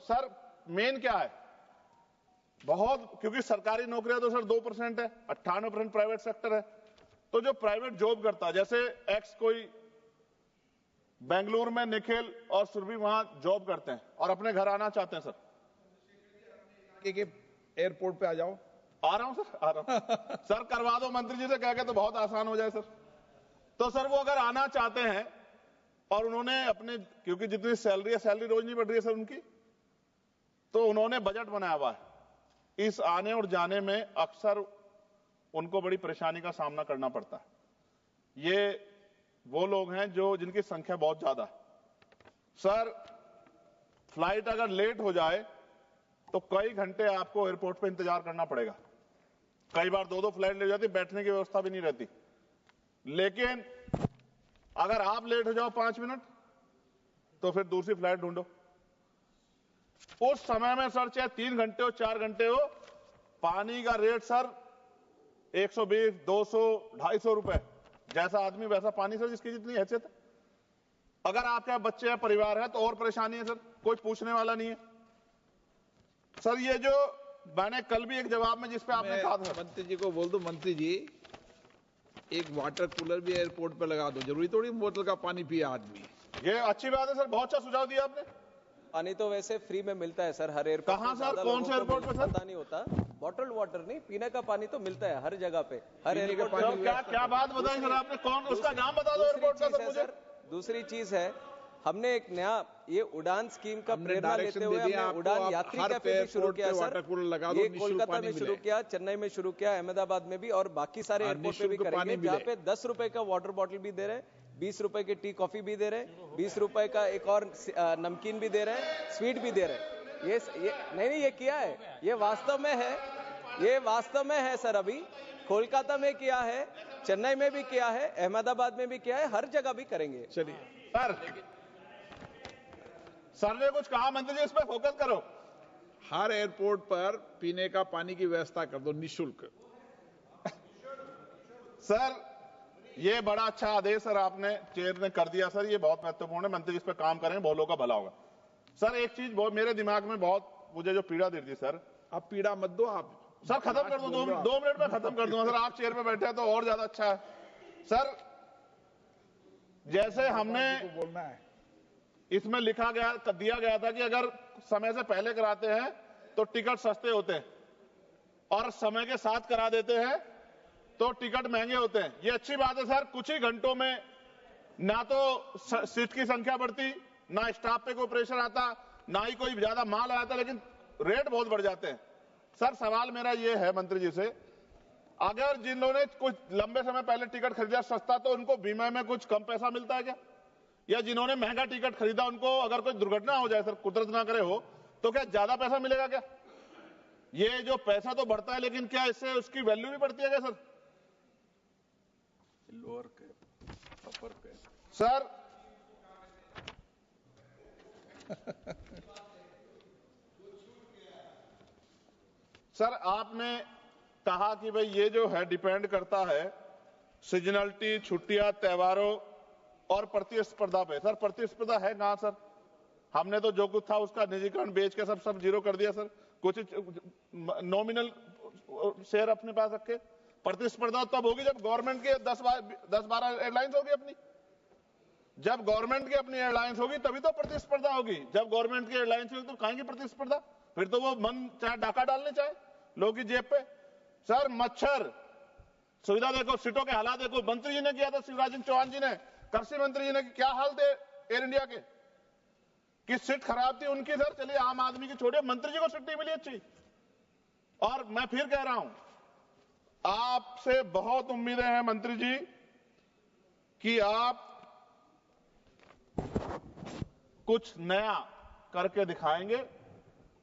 सर मेन क्या है, बहुत, क्योंकि सरकारी नौकरियां तो सर 2% है, 98% प्राइवेट सेक्टर है। तो जो प्राइवेट जॉब करता है, जैसे एक्स कोई बेंगलुरु में निखिल और सुरभि वहां जॉब करते हैं और अपने घर आना चाहते हैं सर, एयरपोर्ट पे आ जाओ। आ रहा हूं सर, आ रहा हूं सर, करवा दो मंत्री जी से कह के, तो बहुत आसान हो जाए सर। तो सर वो अगर आना चाहते हैं और उन्होंने अपने, क्योंकि जितनी सैलरी है, सैलरी रोज नहीं बढ़ रही है सर उनकी, तो उन्होंने बजट बनाया हुआ है। इस आने और जाने में अक्सर उनको बड़ी परेशानी का सामना करना पड़ता है। ये वो लोग हैं जो जिनकी संख्या बहुत ज्यादा है सर। फ्लाइट अगर लेट हो जाए तो कई घंटे आपको एयरपोर्ट पे इंतजार करना पड़ेगा, कई बार 2-2 फ्लाइट ले जाती, बैठने की व्यवस्था भी नहीं रहती। लेकिन अगर आप लेट हो जाओ 5 मिनट तो फिर दूसरी फ्लाइट ढूंढो। उस समय में सर चाहे 3 घंटे हो 4 घंटे हो, पानी का रेट सर 120, 200, 250 रुपए, जैसा आदमी वैसा पानी सर, जिसकी जितनी हैसियत है। अगर आपके बच्चे या परिवार है तो और परेशानी है सर, कोई पूछने वाला नहीं है सर। ये जो मैंने कल भी एक जवाब में जिस पे आपने कहा था, मंत्री जी को बोल दो, मंत्री जी एक वाटर कूलर भी एयरपोर्ट पे लगा दो, जरूरी थोड़ी बोतल का पानी पिए आदमी। ये अच्छी बात है सर, बहुत अच्छा सुझाव दिया आपने। पानी तो वैसे फ्री में मिलता है सर हर एयरपोर्ट। कहां सर, कौन से एयरपोर्ट पे सर? पता नहीं होता, बॉटल्ड वाटर नहीं, पीने का पानी तो मिलता है हर जगह पे, हर एयरपोर्ट पे। क्या बात बताई सर आपने, कौन, उसका नाम बता दो एयरपोर्ट का सर मुझे। दूसरी चीज है, हमने एक नया ये उड़ान स्कीम का प्रेरणा लेते हुए हमने उड़ान यात्री कैफे भी शुरू किया सर। ये कोलकाता में शुरू किया, चेन्नई में शुरू किया, अहमदाबाद में भी, और बाकी सारे एयरपोर्ट पे भी करेंगे, जहाँ पे 10 रुपए का वाटर बॉटल भी दे रहे हैं, 20 रुपए की टी कॉफी भी दे रहे हैं, 20 रुपए का एक और नमकीन भी दे रहे हैं, स्वीट भी दे रहे हैं। ये नहीं, ये किया है, ये वास्तव में है, ये वास्तव में है सर। अभी कोलकाता में किया है, चेन्नई में भी किया है, अहमदाबाद में भी किया है, हर जगह भी करेंगे। चलिए सर ने कुछ कहा, मंत्री जी इस पर फोकस करो। हर एयरपोर्ट पर पीने का पानी की व्यवस्था कर दो निःशुल्क। सर ये बड़ा अच्छा आदेश सर आपने, चेयर ने कर दिया सर, ये बहुत महत्वपूर्ण है, मंत्री इस पर काम करेंगे, बहुत लोगों का भला होगा। सर एक चीज बहुत मेरे दिमाग में बहुत मुझे जो पीड़ा दे रही सर, आप पीड़ा मत दो, आप सर खत्म कर दो, 2 मिनट में खत्म कर दूंगा सर, आप चेयर पे बैठे हैं तो और ज्यादा अच्छा है सर। जैसे हमने बोलना है, इसमें लिखा गया, दिया गया था कि अगर समय से पहले कराते हैं तो टिकट सस्ते होते हैं, और समय के साथ करा देते हैं तो टिकट महंगे होते हैं। ये अच्छी बात है सर, कुछ ही घंटों में ना तो सीट की संख्या बढ़ती, ना स्टाफ पे कोई प्रेशर आता, ना ही कोई ज्यादा माल आता, लेकिन रेट बहुत बढ़ जाते हैं। सर सवाल मेरा ये है मंत्री जी से, अगर जिन लोगों ने कुछ लंबे समय पहले टिकट खरीदा सस्ता, तो उनको बीमा में कुछ कम पैसा मिलता है क्या? या जिन्होंने महंगा टिकट खरीदा उनको अगर कोई दुर्घटना हो जाए सर, कुदरत ना करे हो, तो क्या ज्यादा पैसा मिलेगा क्या? ये जो पैसा तो बढ़ता है, लेकिन क्या इससे उसकी वैल्यू भी बढ़ती है क्या sir? Lower cap, upper cap. Sir sir आपने कहा कि भाई ये जो है डिपेंड करता है सीजनलिटी, छुट्टियां, त्योहारों और प्रतिस्पर्धा पे। सर प्रतिस्पर्धा है कहां सर? हमने तो जो कुछ था उसका निजीकरण बेच के सब जीरो कर दिया सर। कुछ नॉमिनल शेयर अपने पास रखे। प्रतिस्पर्धा तब होगी जब गवर्नमेंट के 10-12 एयरलाइंस होगी अपनी। जब गवर्नमेंट की अपनी एयरलाइंस होगी तभी तो प्रतिस्पर्धा होगी। जब गवर्नमेंट की एयरलाइंस होगी तो कहां की प्रतिस्पर्धा? फिर तो वो मन चाहे डाका डालने चाहे लोगों की जेब पे। सर मच्छर सुविधा देखो, सीटों के हालात देखो। मंत्री जी ने किया था, शिवराज सिंह चौहान जी ने, कृषि मंत्री जी ने, क्या हाल थे एयर इंडिया के, किस सीट खराब थी उनकी। सर चलिए आम आदमी की छोड़िए, मंत्री जी को सीट नहीं मिली अच्छी। और मैं फिर कह रहा हूं, आपसे बहुत उम्मीदें हैं मंत्री जी कि आप कुछ नया करके दिखाएंगे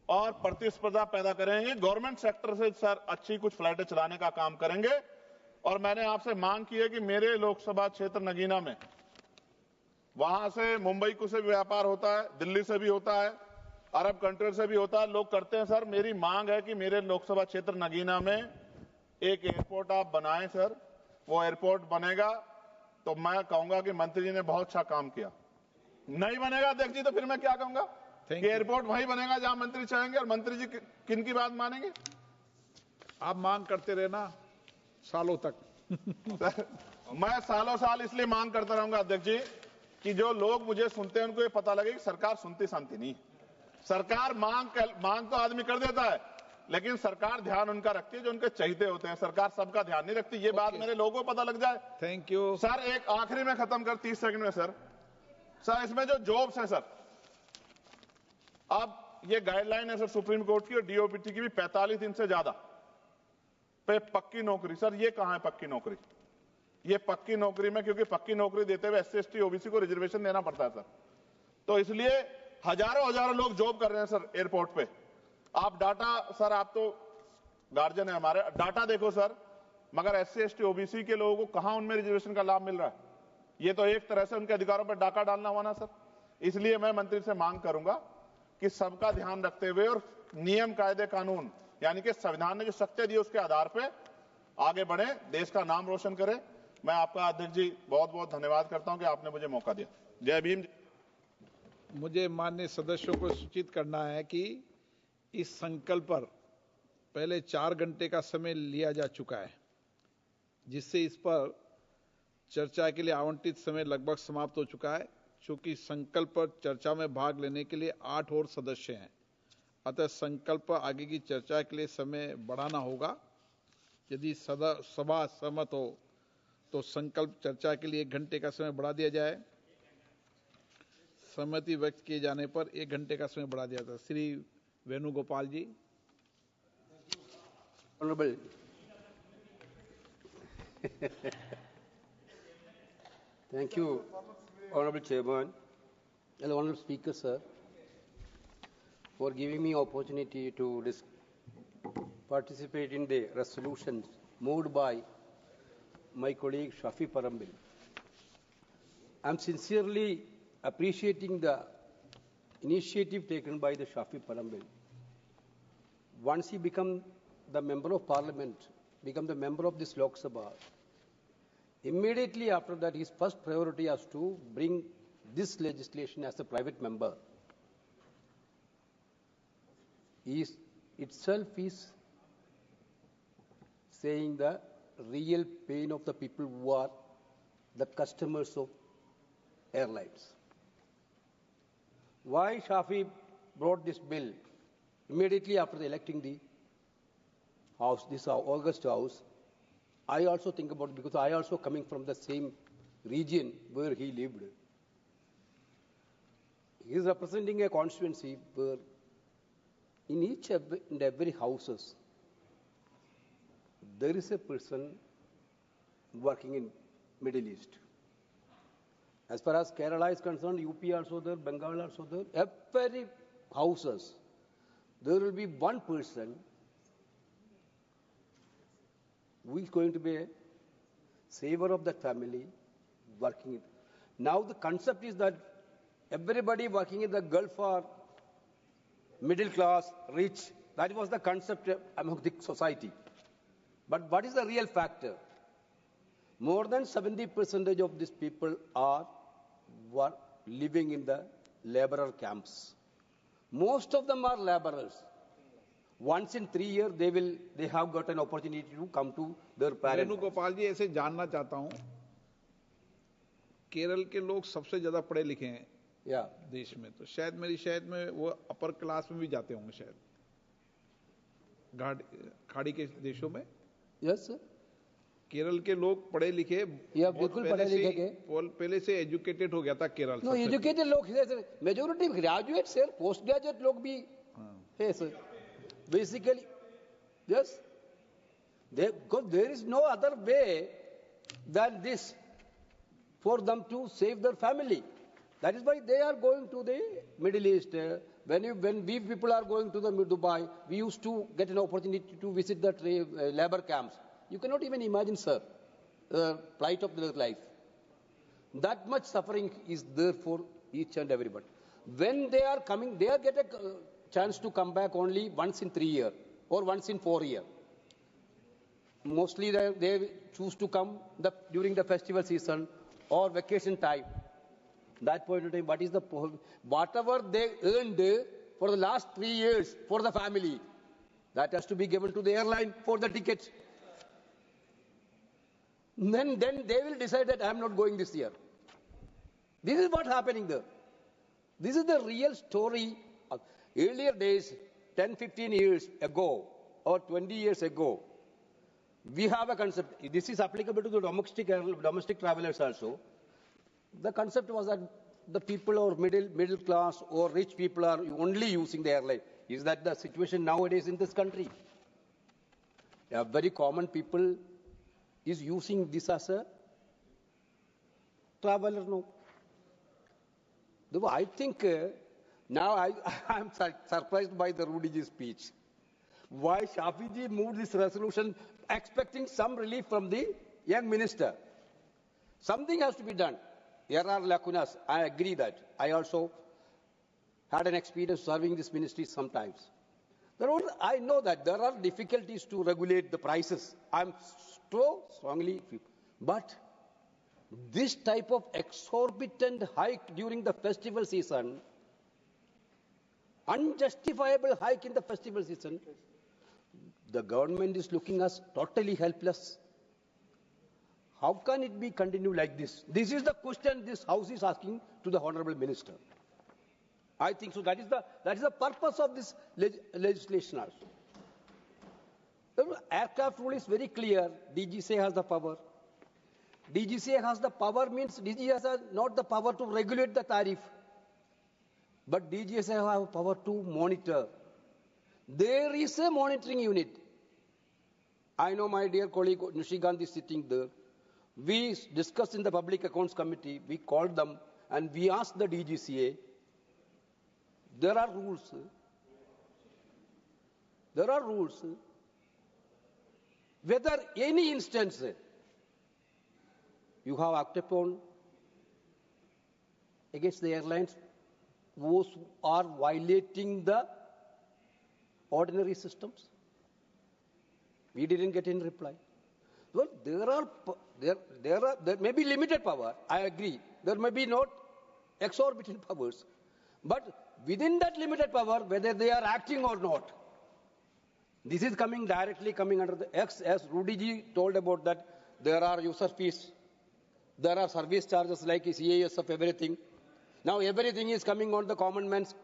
और प्रतिस्पर्धा पैदा करेंगे। गवर्नमेंट सेक्टर से सर अच्छी कुछ फ्लाइटें चलाने का काम करेंगे। और मैंने आपसे मांग की है कि मेरे लोकसभा क्षेत्र नगीना में, वहां से मुंबई को से भी व्यापार होता है, दिल्ली से भी होता है, अरब कंट्री से भी होता है, लोग करते हैं। सर मेरी मांग है कि मेरे लोकसभा क्षेत्र नगीना में एक एयरपोर्ट आप बनाएं सर। वो एयरपोर्ट बनेगा तो मैं कहूंगा कि मंत्री जी ने बहुत अच्छा काम किया। नहीं बनेगा अध्यक्ष जी तो फिर मैं क्या कहूंगा कि एयरपोर्ट वहीं बनेगा जहां मंत्री चाहेंगे। और मंत्री जी किन की बात मानेंगे? आप मांग करते रहना सालों तक। मैं सालों साल इसलिए मांग करता रहूंगा अध्यक्ष जी कि जो लोग मुझे सुनते हैं उनको ये पता लगे कि सरकार सुनती शांति नहीं। सरकार मांग तो आदमी कर देता है, लेकिन सरकार ध्यान उनका रखती है जो उनके चहीते होते हैं। सरकार सबका ध्यान नहीं रखती। ये बात मेरे लोगों को पता लग जाए। Thank you sir. एक आखिरी में खत्म कर 30 सेकंड में सर इसमें जो जॉब्स है सर, अब ये गाइडलाइन है सर सुप्रीम कोर्ट की और डीओपीटी की भी, 45 दिन से ज्यादा पे पक्की नौकरी। सर ये कहां है पक्की नौकरी? ये पक्की नौकरी में, क्योंकि पक्की नौकरी देते हुए SC ST OBC को रिजर्वेशन देना पड़ता है सर, तो इसलिए हजारों लोग जॉब कर रहे हैं सर एयरपोर्ट पे। आप डाटा सर, आप तो गार्जियन है हमारे, डाटा देखो सर, मगर SC ST OBC के लोगों को कहां उनमें रिजर्वेशन का लाभ मिल रहा है? ये तो एक तरह से उनके अधिकारों पर डाका डालना हुआ ना सर। इसलिए मैं मंत्री से मांग करूंगा कि सबका ध्यान रखते हुए और नियम, कायदे, कानून यानी कि संविधान ने जो शक्ति दी उसके आधार पर आगे बढ़े, देश का नाम रोशन करें। मैं आपका अध्यक्ष जी बहुत बहुत धन्यवाद करता हूं कि आपने मुझे मौका दिया। जय भीम। मुझे माननीय सदस्यों को सूचित करना है कि इस संकल्प पर पहले 4 घंटे का समय लिया जा चुका है, जिससे इस पर चर्चा के लिए आवंटित समय लगभग समाप्त हो चुका है। चूंकि संकल्प पर चर्चा में भाग लेने के लिए 8 और सदस्य हैं, अतः संकल्प पर आगे की चर्चा के लिए समय बढ़ाना होगा। यदि सभा सहमत हो तो संकल्प चर्चा के लिए 1 घंटे का समय बढ़ा दिया जाए। सहमति व्यक्त किए जाने पर 1 घंटे का समय बढ़ा दिया जाता है। श्री वेणुगोपाल जी। Honorable, thank you, Honorable Chairman and Honorable Speaker, sir, for giving me opportunity to participate in the resolutions moved by my colleague Shafi Parambil. I'm sincerely appreciating the initiative taken by the Shafi Parambil. Once he become the member of parliament, become the member of this Lok Sabha, immediately after that his first priority is to bring this legislation as a private member. He itself is saying the real pain of the people who are the customers of airlines. Why Shafi brought this bill immediately after electing the House, this August House? I also think about it because I also coming from the same region where he lived. He is representing a constituency where in each and every houses there is a person working in Middle East. As far as Kerala is concerned, UP also there, Bengal also there. Every houses there will be one person who is going to be a saver of that family working. Now the concept is that everybody working in the Gulf are middle class, rich. That was the concept among the society. But what is the real factor? More than 70% of these people were living in the laborer camps. Most of them are laborers. Once in 3 years, they have got an opportunity to come to their parents. Venugopal जी, ऐसे जानना चाहता हूं, केरल के लोग सबसे ज्यादा पढ़े लिखे हैं देश में, तो शायद में वो अपर क्लास में भी जाते होंगे शायद खाड़ी के देशों में. Yes sir. केरल के लोग पढ़े लिखे, बिल्कुल पढ़े लिखे के, पहले से एजुकेटेड हो गया था केरल. नो एजुकेटेड लोग, majority graduate sir, post graduate लोग भी है sir. Basically, yes, because there is no other way than this for them to save their family. That is why they are going to the Middle East. When we people are going to the Dubai, we used to get an opportunity to visit the labor camps. You cannot even imagine, sir, the plight of their life. That much suffering is there for each and everybody. When they are coming, they get a chance to come back only once in 3 years or once in 4 years. Mostly they choose to come during the festival season or vacation time. That point in time, what is the whatever they earned for the last 3 years for the family, that has to be given to the airline for the ticket. Then they will decide that I am not going this year. This is what's happening there. This is the real story. Earlier days, 10, 15 years ago or 20 years ago, we have a concept. This is applicable to the domestic travelers also. The concept was that the people or middle class or rich people are only using the airline. Is that the situation nowadays in this country? A very common people is using this as a traveler now. I think now I am surprised by the Rudy's speech. Why Shafi ji moved this resolution expecting some relief from the young minister. Something has to be done. There are lacunas. I agree that. I also had an experience serving this ministry sometimes. I know that there are difficulties to regulate the prices. I'm so strongly, but this type of exorbitant hike during the festival season, unjustifiable hike in the festival season, the government is looking us totally helpless. How can it be continued like this? This is the question this House is asking to the Honorable Minister. I think so. That is the purpose of this legislation also. The aircraft rule is very clear. DGCA has the power. DGCA has the power means DGCA has not the power to regulate the tariff. But DGCA has power to monitor. There is a monitoring unit. I know my dear colleague Nishigant is sitting there. We discussed in the Public Accounts Committee. We called them and we asked the DGCA. There are rules. There are rules. Whether any instance you have acted upon against the airlines who are violating the ordinary systems. We didn't get any reply. Well, there may be limited power. I agree. There may be not exorbitant powers. But within that limited power, whether they are acting or not, this is directly coming under the X, as Rudy ji told about that, there are user fees, there are service charges like CAS of everything. Now everything is coming on the common man's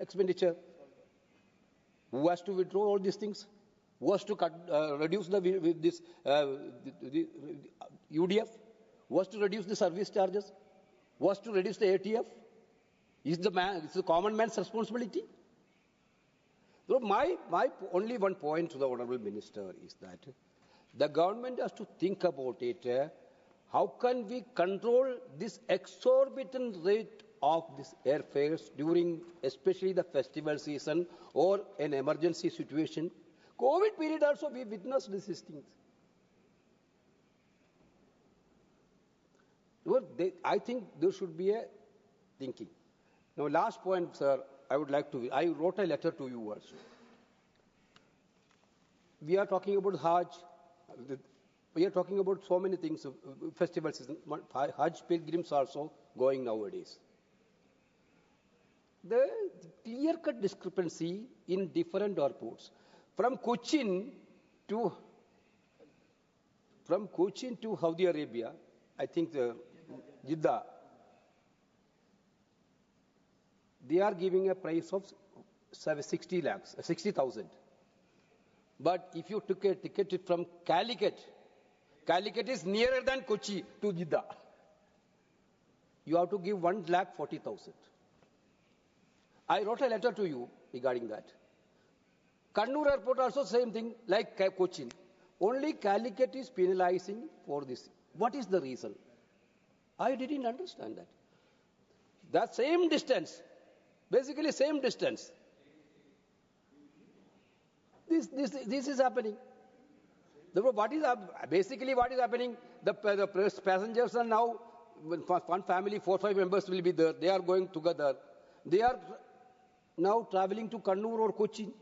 expenditure. Who has to withdraw all these things? Who has to reduce the UDF? Who has to reduce the service charges? Who has to reduce the ATF? Is the common man's responsibility? So my only one point to the Honourable Minister is that the government has to think about it. How can we control this exorbitant rate of these airfares during especially the festival season or an emergency situation? COVID period also we witnessed these things. I think there should be a thinking. Now, last point, sir, I wrote a letter to you also. We are talking about Hajj. We are talking about so many things, festival season. Hajj pilgrims also going nowadays. The clear-cut discrepancy in different airports. From Cochin to Saudi Arabia, I think Jeddah, they are giving a price of 60,000. But if you took a ticket from Calicut is nearer than Kochi to Jeddah. You have to give 1,40,000. I wrote a letter to you regarding that. Kannur Airport also same thing like Cochin. Only Calicut is penalizing for this. What is the reason? I didn't understand that. That same distance, basically same distance. This is happening. What is happening? The passengers are now, one family, 4 or 5 members will be there. They are going together. They are now traveling to Kannur or Cochin.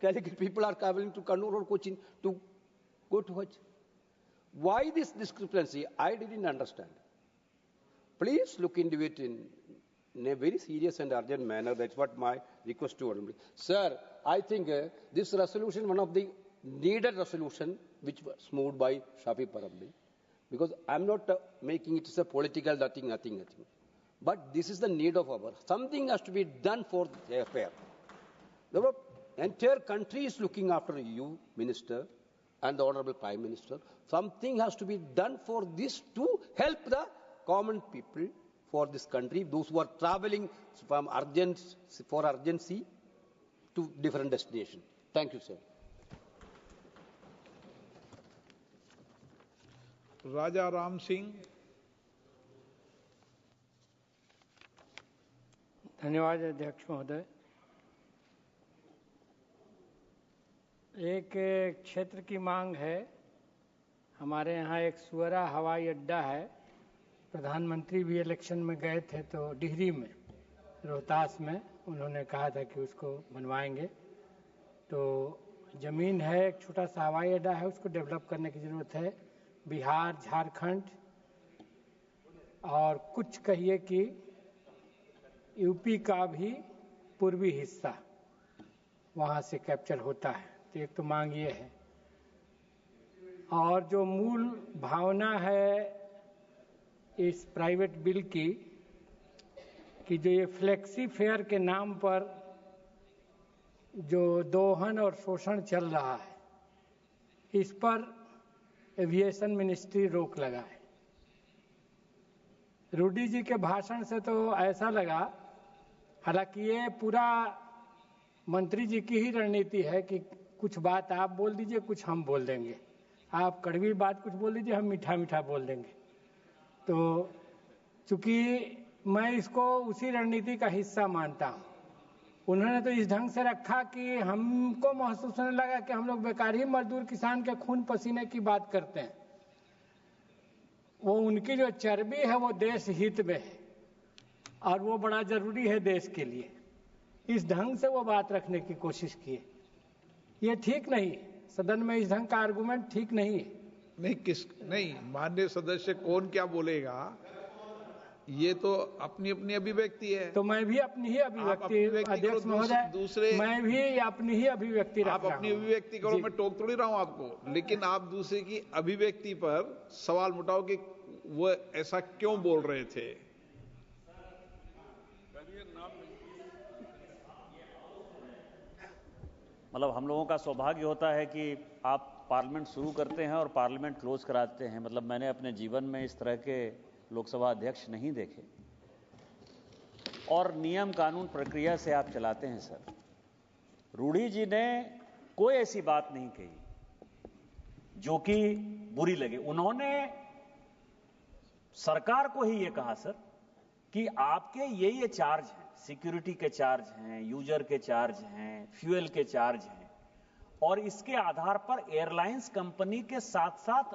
Calicut people are traveling to Kannur or Cochin to go to Hajj. Why this discrepancy? I didn't understand. Please look into it in a very serious and urgent manner. That's what my request to you. Sir, I think this resolution, one of the needed resolution, which was moved by Shafi Parambil, because I'm not making it as a political nothing. But this is the need of our. Something has to be done for the affair. The entire country is looking after you, Minister, and the Honorable Prime Minister. Something has to be done for this to help the common people for this country, those who are traveling from urgency to different destinations. Thank you, sir. Raja Ram Singh. धन्यवाद अध्यक्ष महोदय। एक क्षेत्र की मांग है। हमारे यहाँ एक सुअरा हवाई अड्डा है। प्रधानमंत्री भी इलेक्शन में गए थे तो डिहरी में, रोहतास में उन्होंने कहा था कि उसको बनवाएंगे। तो ज़मीन है, एक छोटा सा हवाई अड्डा है, उसको डेवलप करने की ज़रूरत है। बिहार, झारखंड और कुछ कहिए कि यूपी का भी पूर्वी हिस्सा वहाँ से कैप्चर होता है। तो एक तो मांग ये है। और जो मूल भावना है इस प्राइवेट बिल की कि जो ये फ्लेक्सी फेयर के नाम पर जो दोहन और शोषण चल रहा है, इस पर एविएशन मिनिस्ट्री रोक लगाए। रूडी जी के भाषण से तो ऐसा लगा, हालांकि ये पूरा मंत्री जी की ही रणनीति है कि कुछ बात आप बोल दीजिए, कुछ हम बोल देंगे। आप कड़वी बात कुछ बोल दीजिए, हम मीठा मीठा बोल देंगे। तो चूंकि मैं इसको उसी रणनीति का हिस्सा मानता हूँ, उन्होंने तो इस ढंग से रखा कि हमको महसूस होने लगा कि हम लोग बेकार ही मजदूर किसान के खून पसीने की बात करते हैं। वो उनकी जो चर्बी है वो देश हित में है और वो बड़ा जरूरी है देश के लिए। इस ढंग से वो बात रखने की कोशिश की है। ये ठीक नहीं, सदन में इस ढंग का आर्गुमेंट ठीक नहीं है। नहीं, माननीय सदस्य कौन क्या बोलेगा, ये तो अपनी अपनी अभिव्यक्ति है। तो मैं भी अपनी ही अभिव्यक्ति, अध्यक्ष महोदय, दूसरे मैं भी अपनी ही अभिव्यक्ति रख रहा हूं। आप अपनी अभिव्यक्ति करो, मैं टोक थोड़ी रहा हूं आपको, लेकिन आप दूसरे की अभिव्यक्ति पर सवाल उठाओ कि वो ऐसा क्यों बोल रहे थे। मतलब हम लोगों का सौभाग्य होता है कि आप पार्लियामेंट शुरू करते हैं और पार्लियामेंट क्लोज कराते हैं। मतलब मैंने अपने जीवन में इस तरह के लोकसभा अध्यक्ष नहीं देखे। और नियम कानून प्रक्रिया से आप चलाते हैं सर। रूडी जी ने कोई ऐसी बात नहीं कही जो कि बुरी लगे। उन्होंने सरकार को ही ये कहा सर कि आपके ये चार्ज हैं, सिक्योरिटी के चार्ज हैं, यूजर के चार्ज हैं, फ्यूल के चार्ज हैं, और इसके आधार पर एयरलाइंस कंपनी के साथ साथ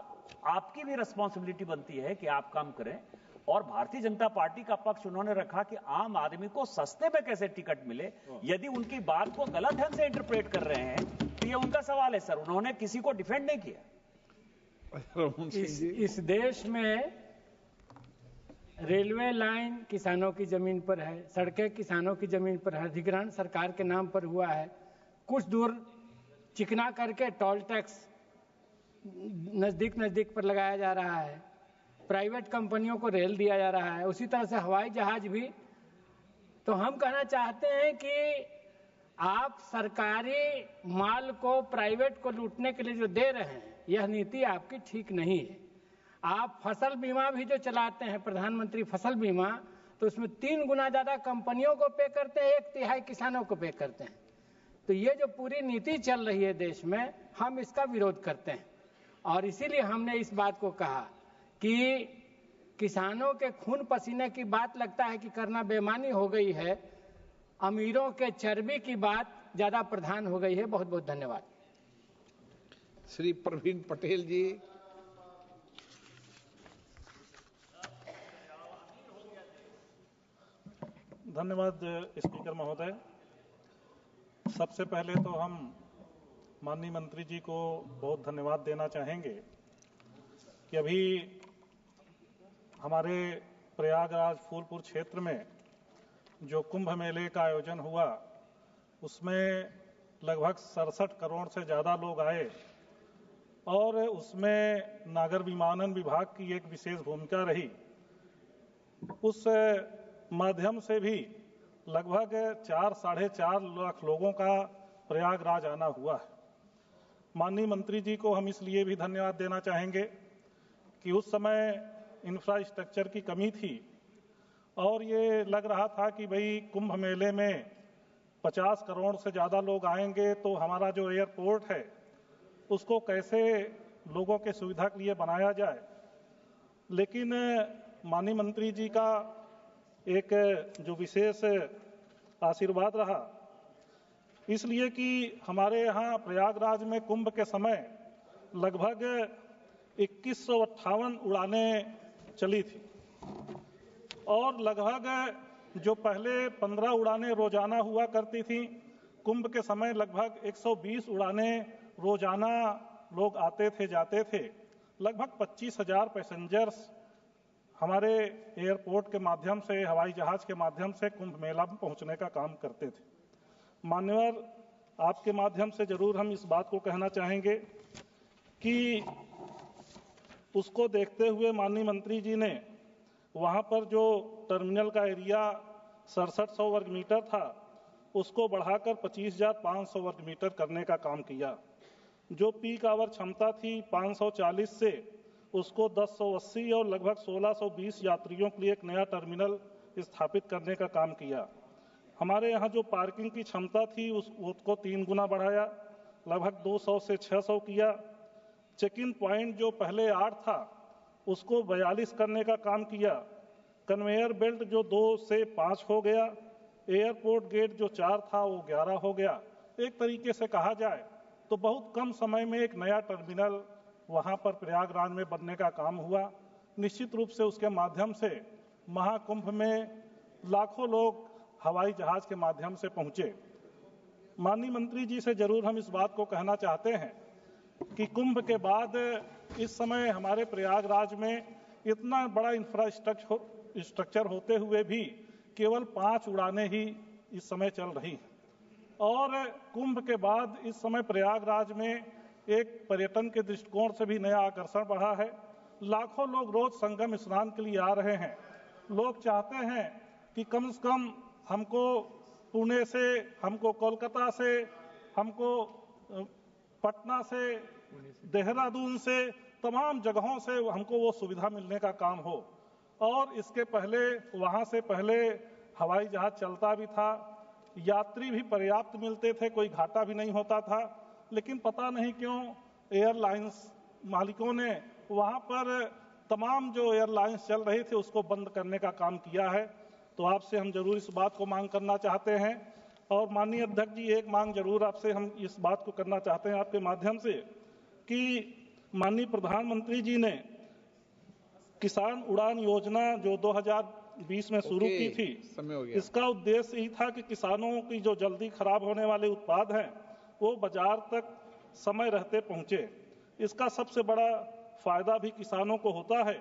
आपकी भी रिस्पांसिबिलिटी बनती है कि आप काम करें। और भारतीय जनता पार्टी का पक्ष उन्होंने रखा कि आम आदमी को सस्ते में कैसे टिकट मिले। यदि उनकी बात को गलत ढंग से इंटरप्रेट कर रहे हैं तो ये उनका सवाल है सर, उन्होंने किसी को डिफेंड नहीं किया। इस देश में रेलवे लाइन किसानों की जमीन पर है, सड़कें किसानों की जमीन पर है, अधिग्रहण सरकार के नाम पर हुआ है, कुछ दूर चिकना करके टोल टैक्स नजदीक पर लगाया जा रहा है, प्राइवेट कंपनियों को रेल दिया जा रहा है, उसी तरह से हवाई जहाज भी। तो हम कहना चाहते हैं कि आप सरकारी माल को प्राइवेट को लूटने के लिए जो दे रहे हैं, यह नीति आपकी ठीक नहीं है। आप फसल बीमा भी जो चलाते हैं, प्रधानमंत्री फसल बीमा, तो उसमें 3 गुना ज्यादा कंपनियों को पे करते हैं, 1/3 किसानों को पे करते हैं। तो ये जो पूरी नीति चल रही है देश में, हम इसका विरोध करते हैं और इसीलिए हमने इस बात को कहा कि किसानों के खून पसीने की बात लगता है कि करना बेईमानी हो गई है, अमीरों के चर्बी की बात ज्यादा प्रधान हो गई है। बहुत बहुत धन्यवाद। श्री प्रवीण पटेल जी। धन्यवाद स्पीकर महोदय। सबसे पहले तो हम माननीय मंत्री जी को बहुत धन्यवाद देना चाहेंगे कि अभी हमारे प्रयागराज फूलपुर क्षेत्र में जो कुंभ मेले का आयोजन हुआ, उसमें लगभग 67 करोड़ से ज़्यादा लोग आए और उसमें नागर विमानन विभाग की एक विशेष भूमिका रही। उस माध्यम से भी लगभग 4-4.5 लाख लोगों का प्रयागराज आना हुआ है। माननीय मंत्री जी को हम इसलिए भी धन्यवाद देना चाहेंगे कि उस समय इंफ्रास्ट्रक्चर की कमी थी और ये लग रहा था कि भाई कुंभ मेले में 50 करोड़ से ज़्यादा लोग आएंगे तो हमारा जो एयरपोर्ट है उसको कैसे लोगों के सुविधा के लिए बनाया जाए। लेकिन माननीय मंत्री जी का एक जो विशेष आशीर्वाद रहा, इसलिए कि हमारे यहाँ प्रयागराज में कुंभ के समय लगभग 2158 उड़ानें चली थी और लगभग जो पहले 15 उड़ानें रोजाना हुआ करती थी, कुंभ के समय लगभग 120 उड़ानें रोजाना लोग आते थे जाते थे। लगभग 25,000 पैसेंजर्स हमारे एयरपोर्ट के माध्यम से, हवाई जहाज के माध्यम से कुंभ मेला में पहुंचने का काम करते थे। मान्यवर, आपके माध्यम से जरूर हम इस बात को कहना चाहेंगे कि उसको देखते हुए माननीय मंत्री जी ने वहां पर जो टर्मिनल का एरिया 6700 वर्ग मीटर था, उसको बढ़ाकर 25,500 वर्ग मीटर करने का काम किया। जो पीक आवर क्षमता थी 540 से उसको 1080 और लगभग 1620 यात्रियों के लिए एक नया टर्मिनल स्थापित करने का काम किया। हमारे यहाँ जो पार्किंग की क्षमता थी उसको 3 गुना बढ़ाया, लगभग 200 से 600 किया। चेक इन पॉइंट जो पहले 8 था उसको 42 करने का काम किया। कन्वेयर बेल्ट जो 2 से 5 हो गया। एयरपोर्ट गेट जो 4 था वो 11 हो गया। एक तरीके से कहा जाए तो बहुत कम समय में एक नया टर्मिनल वहां पर प्रयागराज में बनने का काम हुआ। निश्चित रूप से उसके माध्यम से महाकुंभ में लाखों लोग हवाई जहाज के माध्यम से पहुंचे। माननीय मंत्री जी से जरूर हम इस बात को कहना चाहते हैं कि कुंभ के बाद इस समय हमारे प्रयागराज में इतना बड़ा इंफ्रास्ट्रक्चर होते हुए भी केवल 5 उड़ानें ही इस समय चल रही हैं और कुंभ के बाद इस समय प्रयागराज में एक पर्यटन के दृष्टिकोण से भी नया आकर्षण बढ़ा है। लाखों लोग रोज संगम स्नान के लिए आ रहे हैं। लोग चाहते हैं कि कम से कम हमको पुणे से, हमको कोलकाता से, हमको पटना से, देहरादून से, तमाम जगहों से हमको वो सुविधा मिलने का काम हो। और इसके पहले वहां से पहले हवाई जहाज चलता भी था, यात्री भी पर्याप्त मिलते थे, कोई घाटा भी नहीं होता था। लेकिन पता नहीं क्यों एयरलाइंस मालिकों ने वहां पर तमाम जो एयरलाइंस चल रही थी उसको बंद करने का काम किया है। तो आपसे हम जरूर इस बात को मांग करना चाहते हैं। और माननीय अध्यक्ष जी, एक मांग जरूर आपसे हम इस बात को करना चाहते हैं आपके माध्यम से कि माननीय प्रधानमंत्री जी ने किसान उड़ान योजना जो 2020 में शुरू की थी, इसका उद्देश्य यही था कि किसानों की जो जल्दी खराब होने वाले उत्पाद हैं वो बाजार तक समय रहते पहुंचे। इसका सबसे बड़ा फायदा भी किसानों को होता है।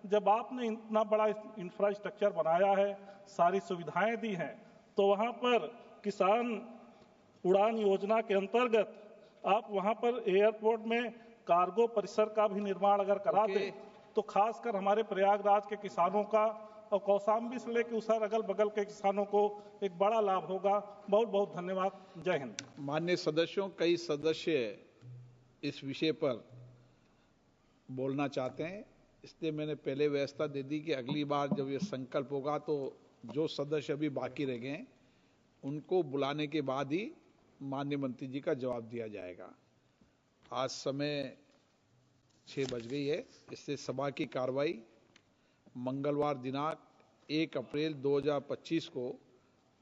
जब आपने इतना बड़ा इंफ्रास्ट्रक्चर बनाया है, सारी सुविधाएं दी हैं, तो वहां पर किसान उड़ान योजना के अंतर्गत आप वहां पर एयरपोर्ट में कार्गो परिसर का भी निर्माण अगर करा दे तो खासकर हमारे प्रयागराज के किसानों का और कौशाम्बी से लेकर उसर अगल बगल के किसानों को एक बड़ा लाभ होगा। बहुत बहुत धन्यवाद। जय हिंद। माननीय सदस्यों, कई सदस्य इस विषय पर बोलना चाहते हैं, इसलिए मैंने पहले व्यवस्था दे दी कि अगली बार जब ये संकल्प होगा तो जो सदस्य अभी बाकी रह गए उनको बुलाने के बाद ही माननीय मंत्री जी का जवाब दिया जाएगा। आज समय 6 बज गई है, इससे सभा की कार्रवाई मंगलवार दिनांक 1 अप्रैल 2025 को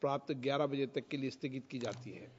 प्राप्त 11 बजे तक के लिए स्थगित की जाती है।